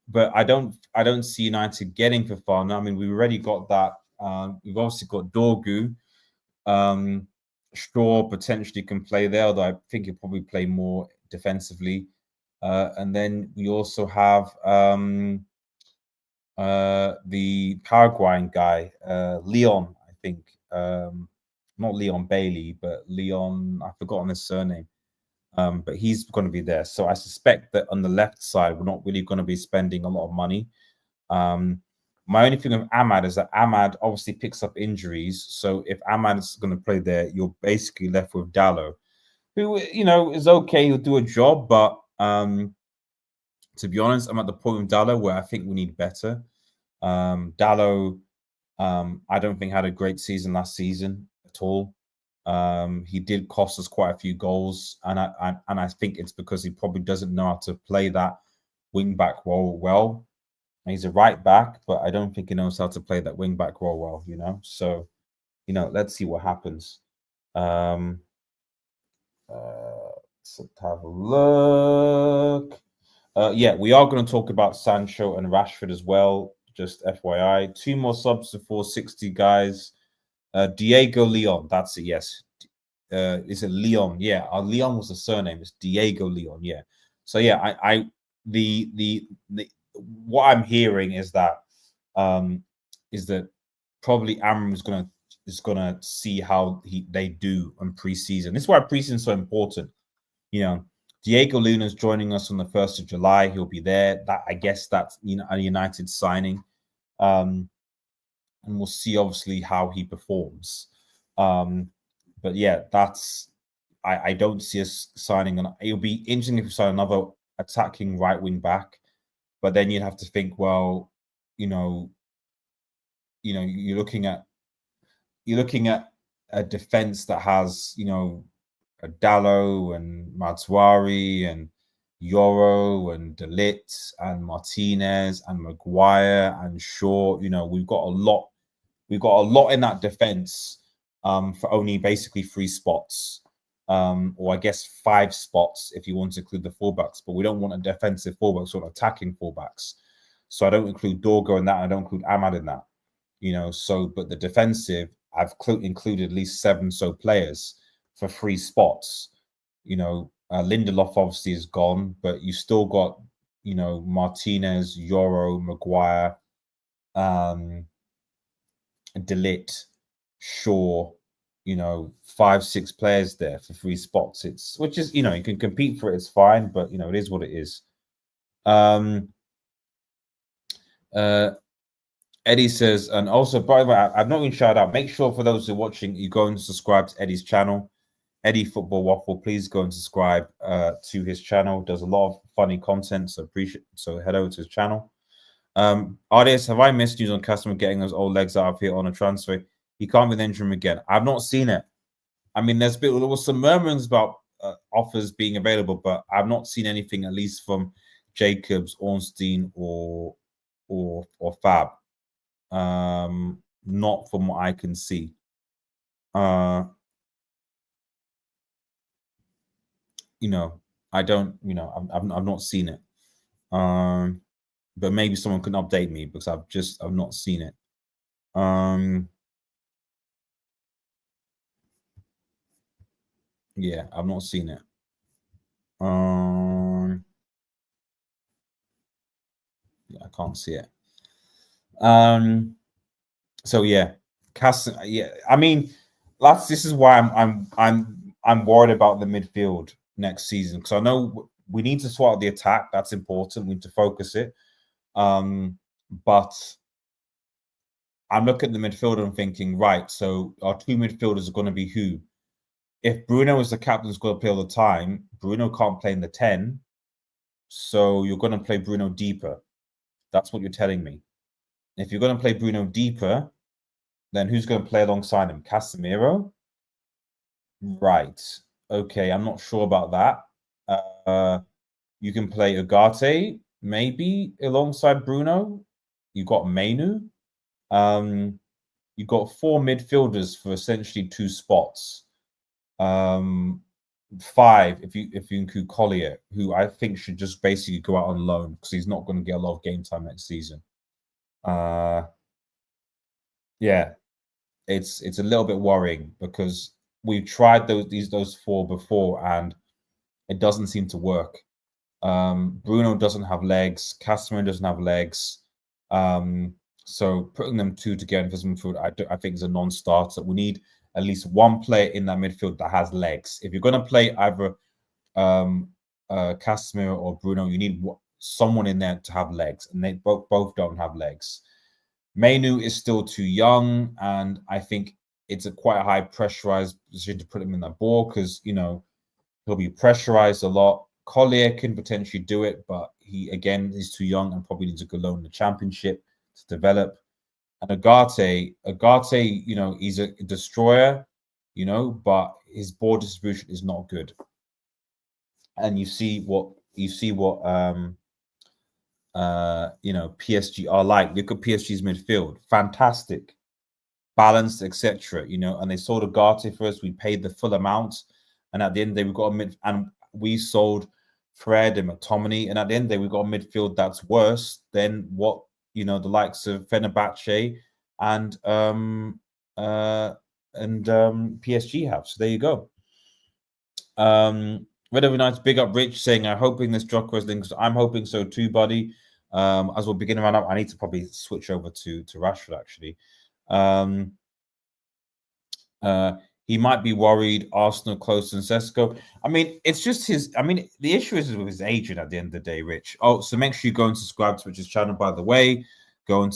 but I don't see United getting Fofana. I mean, we already got that. We've obviously got Dorgu. Shaw potentially can play there, although I think he'll probably play more defensively. And then we also have the Paraguayan guy, Leon, I think. Not Leon Bailey, but Leon, I've forgotten his surname. But he's going to be there. So I suspect that on the left side, we're not really going to be spending a lot of money. My only thing with Ahmad is that Ahmad obviously picks up injuries. So if Ahmad is going to play there, you're basically left with Dallo, who, is okay. He'll do a job. But to be honest, I'm at the point with Dallo where I think we need better. Dallo, I don't think had a great season last season at all. He did cost us quite a few goals. And I think it's because he probably doesn't know how to play that wing back role well. He's a right back, but I don't think he knows how to play that wing back role well, So, let's see what happens. Let's have a look. Yeah, we are going to talk about Sancho and Rashford as well. Just FYI. 2 more subs to 460, guys. Diego Leon. That's it, yes. Is it Leon? Yeah, Leon was the surname. It's Diego Leon, yeah. So yeah, what I'm hearing is that probably Amram is gonna see how they do on preseason. This is why preseason is so important. Diego Luna's joining us on the 1st of July. He'll be there. I guess that's a United signing. And we'll see obviously how he performs. But yeah, I don't see us signing it'll be interesting if we sign another attacking right wing back. But then you'd have to think, well, you know, you're looking at a defense that has, you know, a Dallo and Matswari and Yoro and De Ligt and Martinez and Maguire and Shaw. You know, we've got a lot. We've got a lot in that defense for only basically 3 spots. Or I guess 5 spots if you want to include the fullbacks, but we don't want a defensive fullback, sort of attacking fullbacks. So I don't include Dorgo in that. I don't include Ahmad in that. You know, so but the defensive, I've included at least 7 so players for 3 spots. You know, Lindelof obviously is gone, but you still got, you know, Martinez, Yoro, Maguire, De Ligt, Shaw, you know, 5, 6 players there for 3 spots. It's, which is, you know, you can compete for it, it's fine, but you know, it is what it is. Eddie says, and also, by the way, I've not even shouted out. Make sure for those who are watching, you go and subscribe to Eddie's channel, Eddie Football Waffle. Please go and subscribe to his channel. Does a lot of funny content, so appreciate. So head over to his channel. RDS, have I missed news on customer getting those old legs out of here on a transfer? He can't be the interim again. I've not seen it. I mean, there was some murmurings about offers being available, but I've not seen anything, at least from Jacobs, Ornstein, or Fab. Not from what I can see. You know, I don't. You know, I've not seen it. But maybe someone can update me because I've not seen it. Yeah, I've not seen it. Yeah, I can't see it. So yeah, yeah. I mean, this is why I'm worried about the midfield next season, because I know we need to sort out the attack. That's important. We need to focus it. But I'm looking at the midfield and thinking, right, so our 2 midfielders are going to be who? If Bruno is the captain who's going to play all the time, Bruno can't play in the 10. So you're going to play Bruno deeper. That's what you're telling me. If you're going to play Bruno deeper, then who's going to play alongside him? Casemiro? Right. Okay, I'm not sure about that. You can play Ugarte, maybe, alongside Bruno. You've got Mainu. You've got 4 midfielders for essentially 2 spots. 5 if you include Collier, who I think should just basically go out on loan because he's not going to get a lot of game time next season. Yeah, it's a little bit worrying because we've tried those 4 before and it doesn't seem to work. Bruno doesn't have legs. Casemiro doesn't have legs. So putting them 2 together for midfield, I think is a non-starter. We need at least 1 player in that midfield that has legs. If you're going to play either Casemiro or Bruno, you need someone in there to have legs, and they both don't have legs. Mainu is still too young, and I think it's quite a high pressurized position to put him in that ball because, you know, he'll be pressurized a lot. Collier can potentially do it, but he's too young and probably needs to go loan in the championship to develop. And Ugarte, you know, he's a destroyer, you know, but his ball distribution is not good. And you see what you know, PSG are like. Look at PSG's midfield, fantastic, balanced, etc. You know, and they sold Ugarte for us. We paid the full amount, and at the end of the day, we got and we sold Fred and McTominay, and at the end of the day, we got a midfield that's worse than what, you know, the likes of Fenerbahce and PSG have. So there you go. Red United, big up Rich, saying, I'm hoping this Gyökeres thing, because I'm hoping so too, buddy. As we're beginning around up, I need to probably switch over to Rashford, actually. He might be worried Arsenal close to Sesko. I mean, it's just his. I mean, the issue is with his agent at the end of the day, Rich. Oh, so make sure you go and subscribe to Rich's channel, by the way. Go and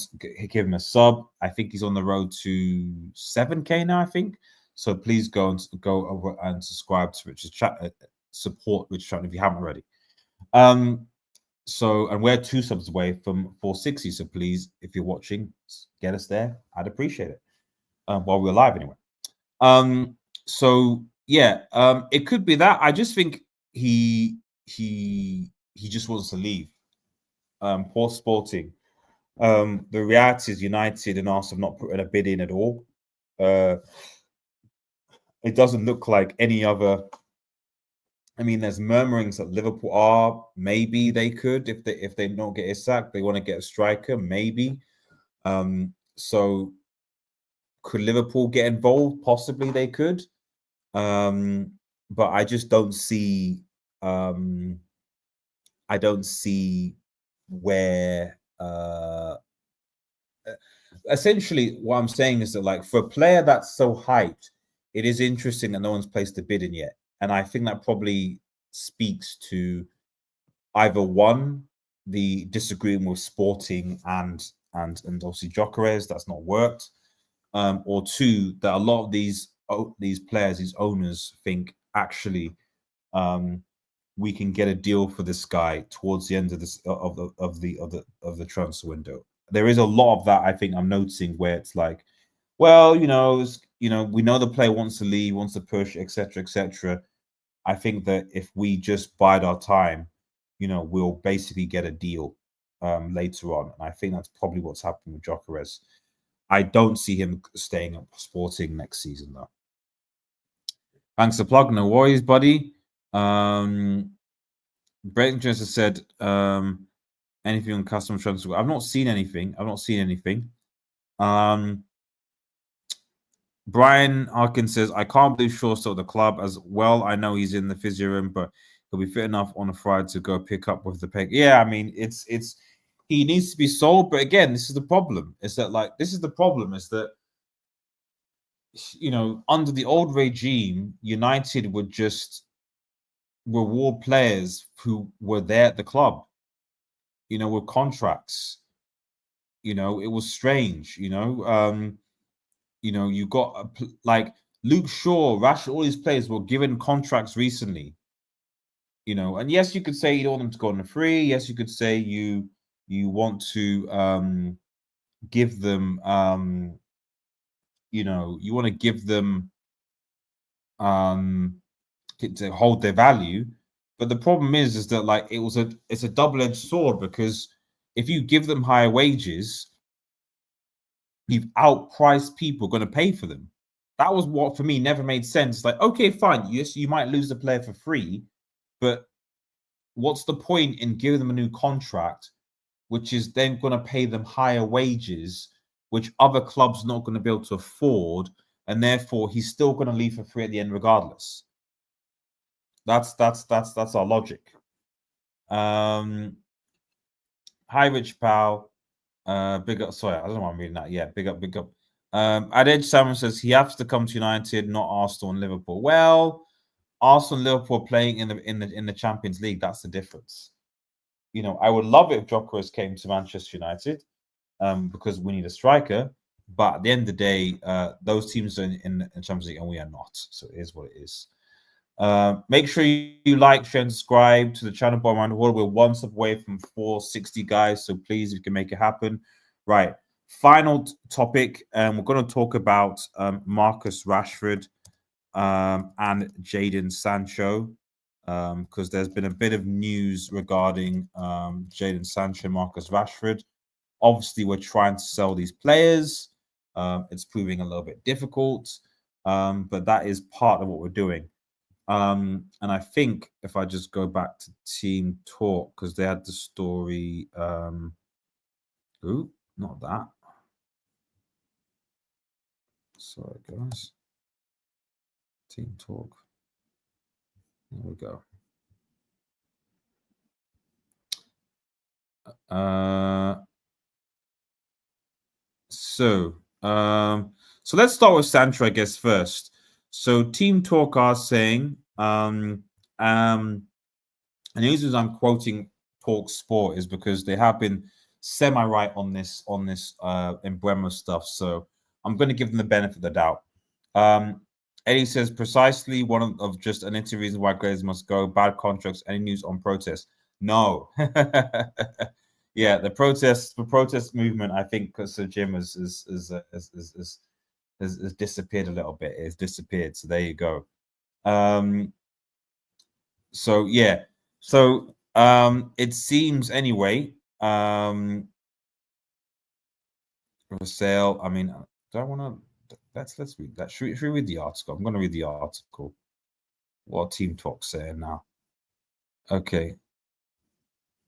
give him a sub. I think he's on the road to 7K now, I think. So please go over and subscribe to Rich's chat. Support Rich's channel if you haven't already. So, and we're 2 subs away from 460. So please, if you're watching, get us there. I'd appreciate it. While we're live anyway. So yeah, it could be that. I just think he just wants to leave. Poor Sporting. The reality is United and Arsenal have not put in a bid in at all. It doesn't look like any other. I mean, there's murmurings that Liverpool are maybe they could if they don't get Isak, they want to get a striker, maybe. So could Liverpool get involved? Possibly they could. But I just don't see I don't see where essentially what I'm saying is that, like, for a player that's so hyped, it is interesting that no one's placed a bid in yet. And I think that probably speaks to either one, the disagreement with Sporting and obviously Gyökeres, that's not worked. Or two, that a lot of these players, these owners, think actually we can get a deal for this guy towards the end of this of the transfer window. There is a lot of that, I think I'm noticing, where it's like, well, we know the player wants to leave, wants to push, etc., etc. I think that if we just bide our time, we'll basically get a deal later on. And I think that's probably what's happened with Gyökeres. I don't see him staying at Sporting next season, though. Thanks for the plug. No worries, buddy. Brayton Jones has said anything on custom transfer. I've not seen anything. Brian Harkin says, I can't believe Shaw's still at the club as well. I know he's in the physio room, but he'll be fit enough on a Friday to go pick up with the peg. Yeah, I mean, it's he needs to be sold, but again, this is the problem. Is that under the old regime, United would just reward players who were there at the club, with contracts. It was strange, you got like Luke Shaw, Rashford, all these players were given contracts recently, and yes, you could say you don't want them to go on a free. Yes, you could say you want to give them you want to give them to hold their value. But the problem is that, like, it's a double-edged sword, because if you give them higher wages, you've outpriced people going to pay for them. That was what for me never made sense. Like, okay, fine, yes, you might lose the player for free, but what's the point in giving them a new contract, which is then going to pay them higher wages, which other clubs are not going to be able to afford, and therefore he's still going to leave for free at the end regardless. That's our logic. Hi, Rich Pal. Big up. Sorry, I don't know why I'm reading that. Yeah, big up. At Edge Salmon says he has to come to United, not Arsenal and Liverpool. Well, Arsenal and Liverpool are playing in the Champions League. That's the difference. I would love it if Gyökeres came to Manchester United, because we need a striker. But at the end of the day, those teams are in the Champions League and we are not. So it is what it is. Make sure you like, share, and subscribe to the channel. Bottom around the world, we're one step away from 460, guys. So please, if you can make it happen. Right. Final topic. We're going to talk about Marcus Rashford and Jadon Sancho, because there's been a bit of news regarding Jadon Sancho and Marcus Rashford. Obviously, we're trying to sell these players. It's proving a little bit difficult, but that is part of what we're doing. And I think if I just go back to Team Talk, because they had the story. Ooh, not that. Sorry, guys. Team Talk. There we go. So let's start with Sancho, I guess, first. So Team Talk are saying, and the reason I'm quoting Talk Sport is because they have been semi-right on this Mbeumo stuff. So I'm going to give them the benefit of the doubt. Eddie says precisely one of just an interview reasons why Glazers must go. Bad contracts. Any news on protest? No. Yeah, the protest movement, I think, because the gym has disappeared a little bit. It's disappeared. So there you go. So yeah. So it seems anyway. For sale. I mean, do I want to? Let's read that. Should we read the article? I'm going to read the article. What Team Talk's saying now? Okay.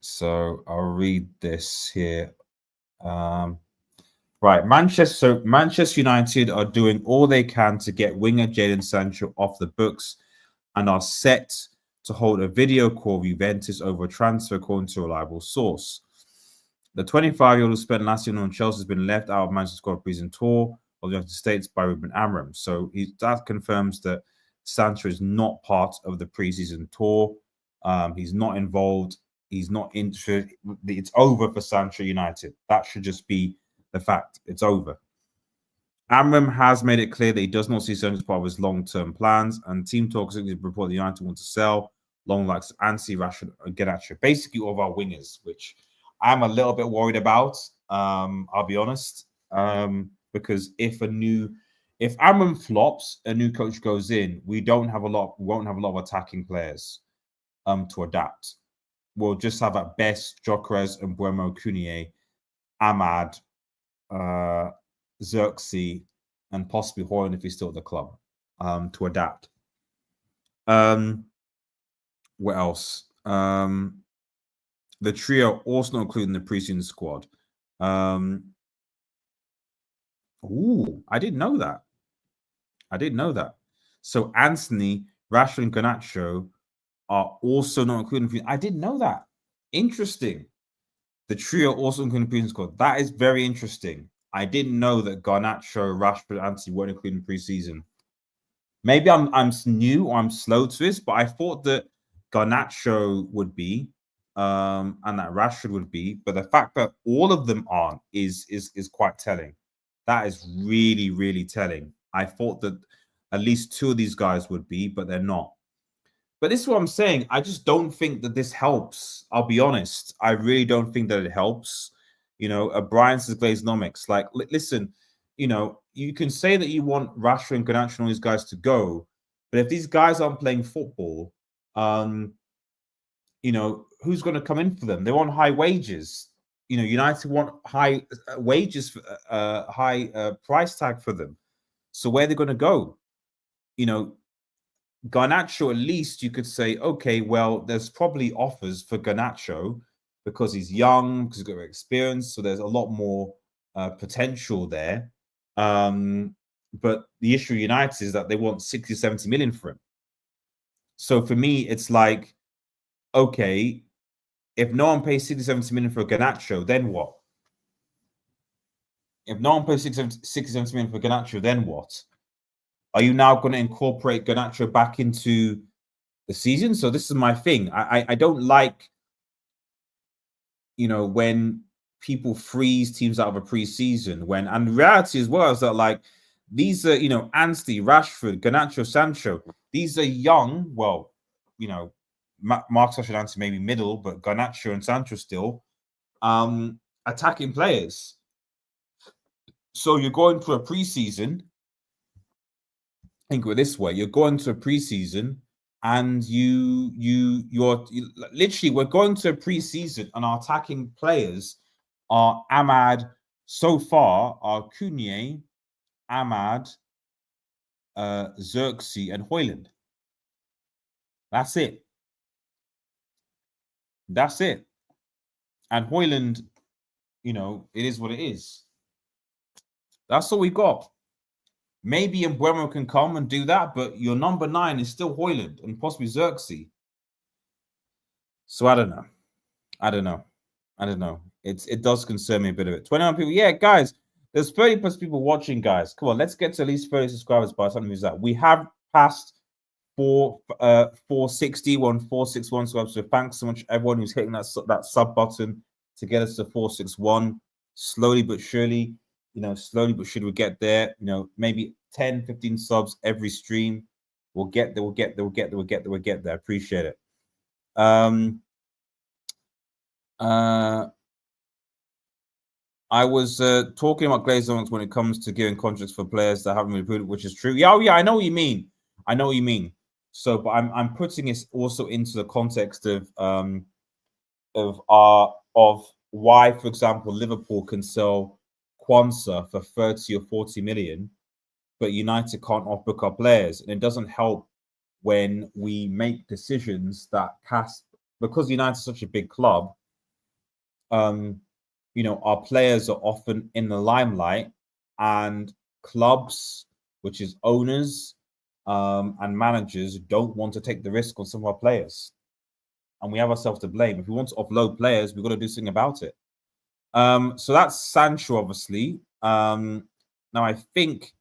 So I'll read this here. Right, Manchester United are doing all they can to get winger Jadon Sancho off the books and are set to hold a video call with Juventus over a transfer, according to a reliable source. The 25-year-old who spent last season on Chelsea has been left out of Manchester squad preseason tour of the United States by Ruben Amorim. So that confirms that Sancho is not part of the preseason tour. He's not involved. He's not interested. It's over for Sancho United. That should just be the fact. It's over. Amorim has made it clear that he does not see Sancho as part of his long-term plans, and Team Talks report that United want to sell long likes Ansi, Rashford, and Garnacho. Basically, all of our wingers, which I'm a little bit worried about. I'll be honest, because if Amorim flops, a new coach goes in, we won't have a lot of attacking players to adapt. We'll just have at best Gyökeres and Mbeumo, Kounié, Ahmad, Xerxes, and possibly Højlund if he's still at the club to adapt. What else? The trio also not included in the preseason squad. Ooh, I didn't know that. So Anthony, Rashford, and Garnacho are also not included. I didn't know that. Interesting. The trio also included in the preseason squad. That is very interesting. I didn't know that Garnacho, Rashford, and Anthony weren't included in preseason. Maybe I'm new or I'm slow to this, but I thought that Garnacho would be, and that Rashford would be. But the fact that all of them aren't is quite telling. That is really, really telling. I thought that at least two of these guys would be, but they're not. But this is what I'm saying. I just don't think that this helps. I'll be honest. I really don't think that it helps. You know, Brian says Glazenomics. Like, listen, you know, you can say that you want Rashford and Garnacho and all these guys to go, but if these guys aren't playing football, you know, who's going to come in for them? They want high wages. You know, United want high wages, high price tag for them. So where are they going to go? You know, Garnacho, at least you could say, okay, well, there's probably offers for Garnacho because he's young, because he's got experience. So there's a lot more potential there. But the issue with United is that they want 60, 70 million for him. So for me, it's like, okay, if no one pays 60, 70 million for Garnacho, then what? If no one pays 60, 70 million for Garnacho, then what? Are you now going to incorporate Garnacho back into the season? So this is my thing. I don't like, you know, when people freeze teams out of a preseason. And the reality as well is that, like, these are, you know, Anstey, Rashford, Garnacho, Sancho. These are young. Well, you know, Marcus Rashford, Anstey maybe middle, but Garnacho and Sancho still attacking players. So you're going to a preseason. Think of it this way: you're going to a preseason, and you're literally, we're going to a preseason, and our attacking players are Ahmad. So far, are Kounié, Ahmad, Xerxes, and Højlund. That's it. That's it. And Højlund, you know, it is what it is. That's all we got. Maybe Mbeumo can come and do that, but your number 9 is still Højlund and possibly Xerxes. So I don't know. It does concern me a bit of it. 21 people. Yeah, guys, there's 30+ people watching, guys. Come on, let's get to at least 30 subscribers by something like that. We have passed 460, 461 subscribers. So thanks so much everyone who's hitting that sub button to get us to 461. Slowly but surely, you know, we'll get there. You know, maybe 10, 15 subs every stream. We'll get there. I appreciate it. I was talking about glazed loans when it comes to giving contracts for players that haven't been approved, which is true. Yeah, oh yeah, I know what you mean. I know what you mean. So, but I'm putting it also into the context of why, for example, Liverpool can sell Kwanzaa for 30 or 40 million, but United can't off-book our players, and it doesn't help when we make decisions that cast, because United is such a big club. You know, our players are often in the limelight, and clubs, which is owners and managers, don't want to take the risk on some of our players. And we have ourselves to blame. If we want to offload players, we've got to do something about it. So that's Sancho, obviously. Now I think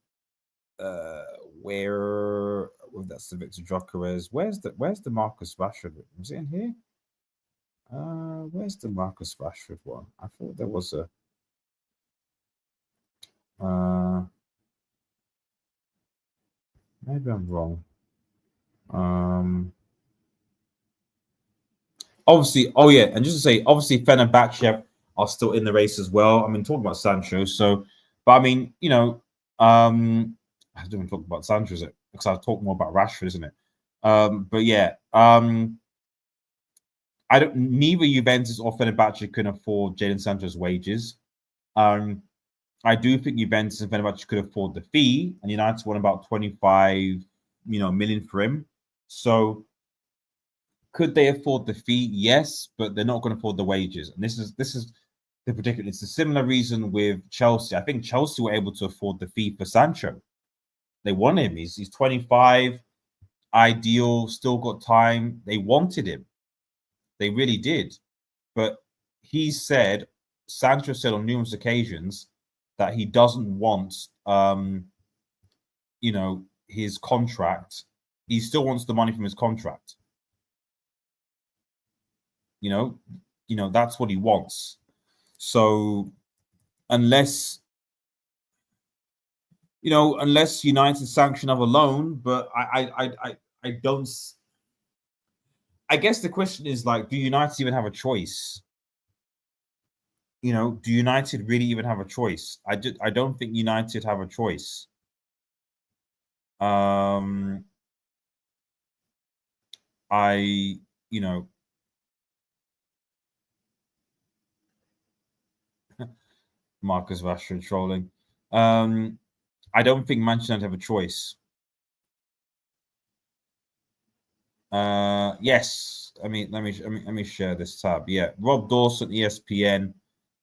where that's the Victor Gyökeres. Where's the Marcus Rashford? Was it in here? Where's the Marcus Rashford one? I thought there was a. Maybe I'm wrong. Obviously, oh yeah, and just to say, obviously, Fenerbahce are still in the race as well. I mean, talking about Sancho, so, but I mean, you know, I don't even talk about Sancho, is it? Because I talk more about Rashford, isn't it? But yeah, I don't. Neither Juventus or Fenerbahce can afford Jadon Sancho's wages. I do think Juventus and Fenerbahce could afford the fee, and United won about 25, million for him. So could they afford the fee? Yes, but they're not going to afford the wages. And this is the particular. It's a similar reason with Chelsea. I think Chelsea were able to afford the fee for Sancho. They want him. He's 25, ideal, still got time. They wanted him. They really did. But Sancho said on numerous occasions that he doesn't want, his contract. He still wants the money from his contract. That's what he wants. So unless United sanction of a loan, but I don't. I guess the question is, like, do United even have a choice? Do United really even have a choice? I don't think United have a choice. Marcus Rashford trolling. I don't think Manchester United have a choice. Yes. Let me share this tab. Yeah, Rob Dawson, ESPN,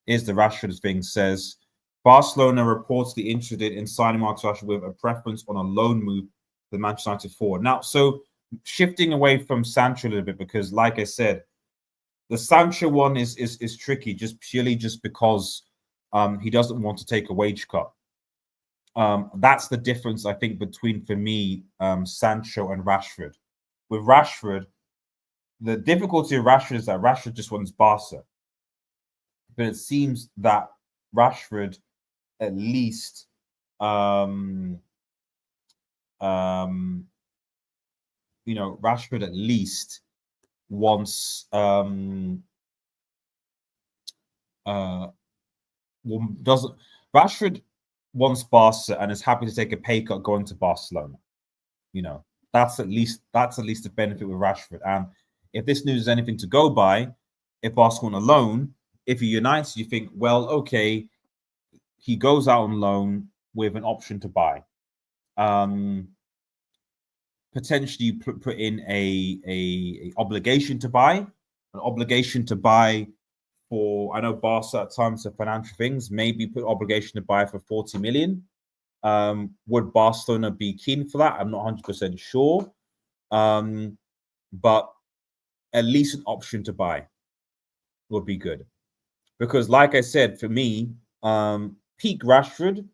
is the Rashford thing, says Barcelona reportedly interested in signing Marcus Rashford with a preference on a loan move to Manchester United forward. Now, so shifting away from Sancho a little bit, because, like I said, the Sancho one is tricky, just purely because he doesn't want to take a wage cut. That's the difference, I think, between, for me, Sancho and Rashford. With Rashford, the difficulty of Rashford is that Rashford just wants Barca. But it seems that Rashford at least Rashford at least wants Rashford wants Barca and is happy to take a pay cut going to Barcelona. That's at least the benefit with Rashford. And if this news is anything to go by, if Barcelona on a loan, if he unites, you think, well, okay, he goes out on loan with an option to buy. Potentially put in a obligation to buy, for, I know Barca at times of financial things, maybe put obligation to buy for 40 million. Would Barcelona be keen for that? I'm not 100% sure. But at least an option to buy would be good. Because, like I said, for me, peak Rashford,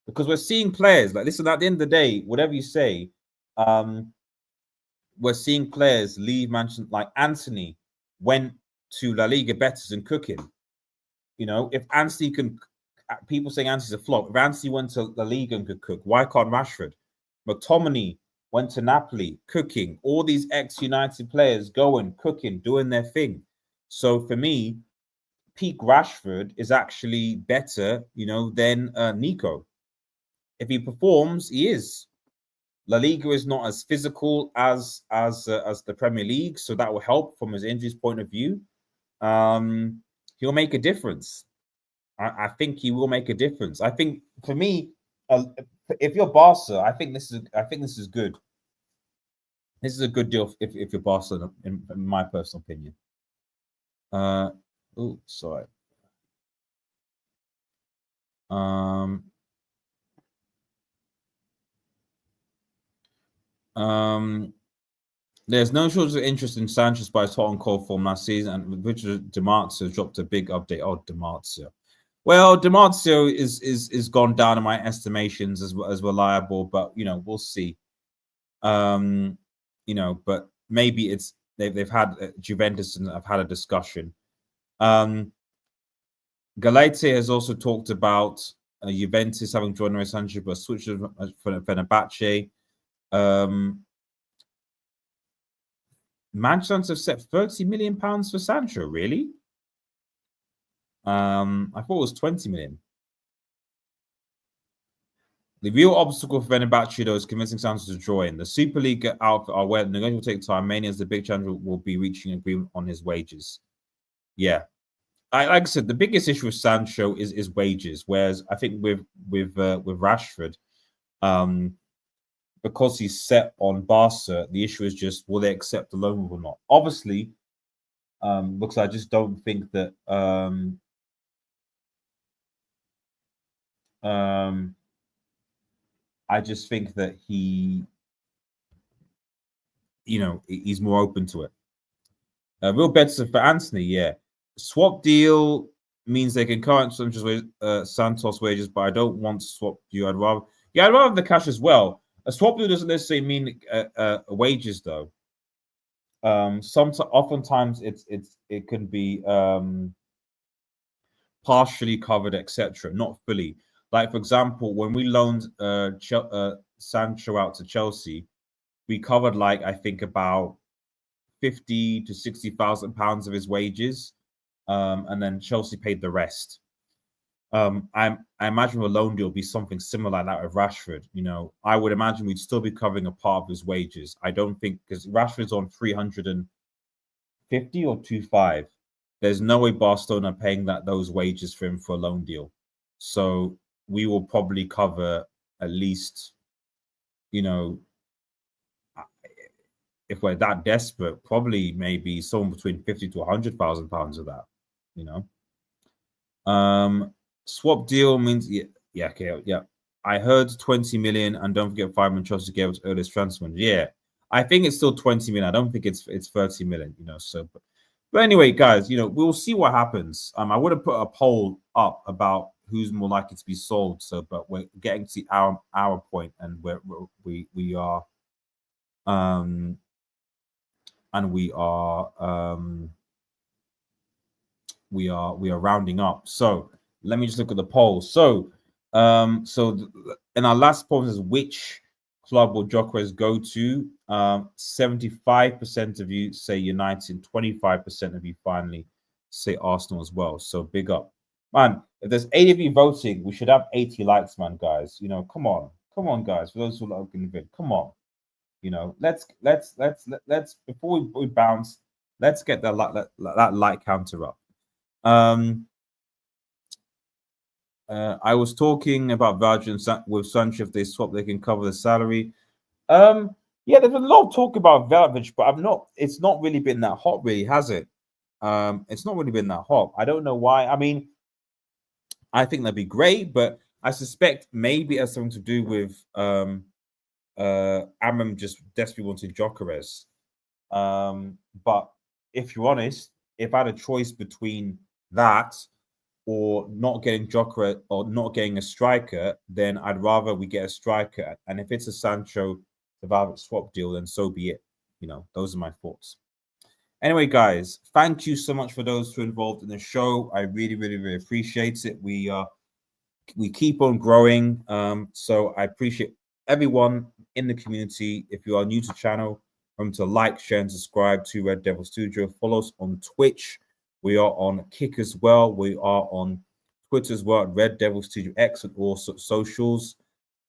because we're seeing players, like, listen, at the end of the day, whatever you say, we're seeing players leave Manchester, like Anthony went to La Liga Betis and cooking. If Anthony can, people saying Anthony's a flop. If Anthony went to La Liga and could cook, why can't Rashford? McTominay went to Napoli, cooking. All these ex-United players going, cooking, doing their thing. So for me, peak Rashford is actually better, you know, than Nico. If he performs, he is. La Liga is not as physical as the Premier League, so that will help from his injuries point of view. He'll make a difference. I think he will make a difference. I think for me, if you're Barca, I think this is good. This is a good deal if you're Barca, in my personal opinion. Oh, sorry. There's no shortage of interest in Sanchez by his hot and cold form last season, and Richard Dimarzio dropped a big update. Oh, Dimarzio. Well, Dimarzio is gone down in my estimations as reliable, but you know, we'll see. You know, but maybe it's they've had Juventus and I've had a discussion. Galate has also talked about Juventus having joined Sancho but switched for Fenerbahce. Manchester have set £30 million for Sancho, really? I thought it was 20 million. The real obstacle for Fenerbahce, though, is convincing Sancho to join. The Super League outfit are aware the negotiation will take time, mainly as the big challenge will be reaching agreement on his wages. Yeah. Like I said, the biggest issue with Sancho is wages, whereas I think with Rashford, because he's set on Barca, the issue is just will they accept the loan move or not? Obviously, because I just don't think that I just think that he, you know, he's more open to it. Real bets for Anthony, yeah. Swap deal means they can current Santos wages, but I don't want to swap you. I'd rather the cash as well. A swap deal doesn't necessarily mean wages, though. Oftentimes it can be partially covered, etc., not fully. Like, for example, when we loaned Sancho out to Chelsea, we covered, like, I think about 50 to 60,000 pounds of his wages, and then Chelsea paid the rest. I imagine a loan deal will be something similar like that with Rashford. You know, I would imagine we'd still be covering a part of his wages. I don't think, because Rashford's on 350 or 25. There's no way Barcelona are paying those wages for him for a loan deal. So we will probably cover at least, you know, if we're that desperate, probably maybe somewhere between 50 to 100,000 pounds of that, you know. Swap deal means yeah. I heard 20 million, and don't forget 5 million Chelsea gave us earliest transfer. Yeah, I think it's still 20 million. I don't think it's 30 million, you know. So, but anyway, guys, you know, we'll see what happens. I would have put a poll up about who's more likely to be sold. So, but we're getting to our point, and we are rounding up. So let me just look at the poll. So in our last poll is which club will Gyökeres go to? 75% of you say United, 25% of you finally say Arsenal as well. So big up, man. If there's 80 of you voting, we should have 80 likes, man, guys. You know, come on, guys. For those who are looking at it, come on. You know, let's before we bounce, let's get that like counter up. I was talking about Virgin with Sancho. If they swap, they can cover the salary. Yeah, there's a lot of talk about Vlahovic, but it's not really been that hot, really, has it? It's not really been that hot. I don't know why. I mean, I think that'd be great, but I suspect maybe it has something to do with Amram just desperately wanted Gyökeres. But if you're honest, if I had a choice between that or not getting Gyökeres or not getting a striker, then I'd rather we get a striker. And if it's a Sancho Vlahovic swap deal, then so be it. You know, those are my thoughts. Anyway, guys, thank you so much for those who are involved in the show. I really, really, really appreciate it. We keep on growing. So I appreciate everyone in the community. If you are new to the channel, remember to like, share, and subscribe to Red Devil Studio. Follow us on Twitch. We are on Kick as well. We are on Twitter as well, Red Devil Studio X and all socials.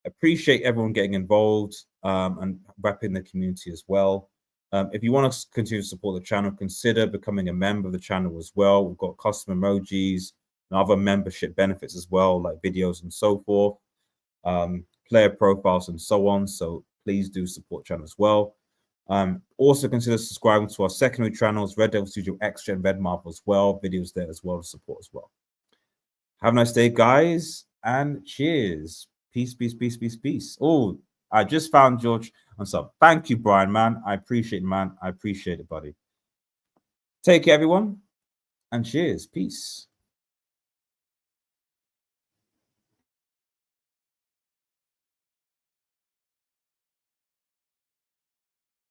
Appreciate everyone getting involved and repping the community as well. If you want to continue to support the channel, consider becoming a member of the channel as well. We've got custom emojis and other membership benefits as well, like videos and so forth, player profiles and so on. So please do support the channel as well. Also consider subscribing to our secondary channels, Red Devil Studio Extra and Red Marvel as well. Videos there as well to support as well. Have a nice day, guys, and cheers. Peace, peace, peace, peace, peace. Oh, I just found George on sub. Thank you, Brian, man. I appreciate it, man. I appreciate it, buddy. Take care, everyone, and cheers. Peace.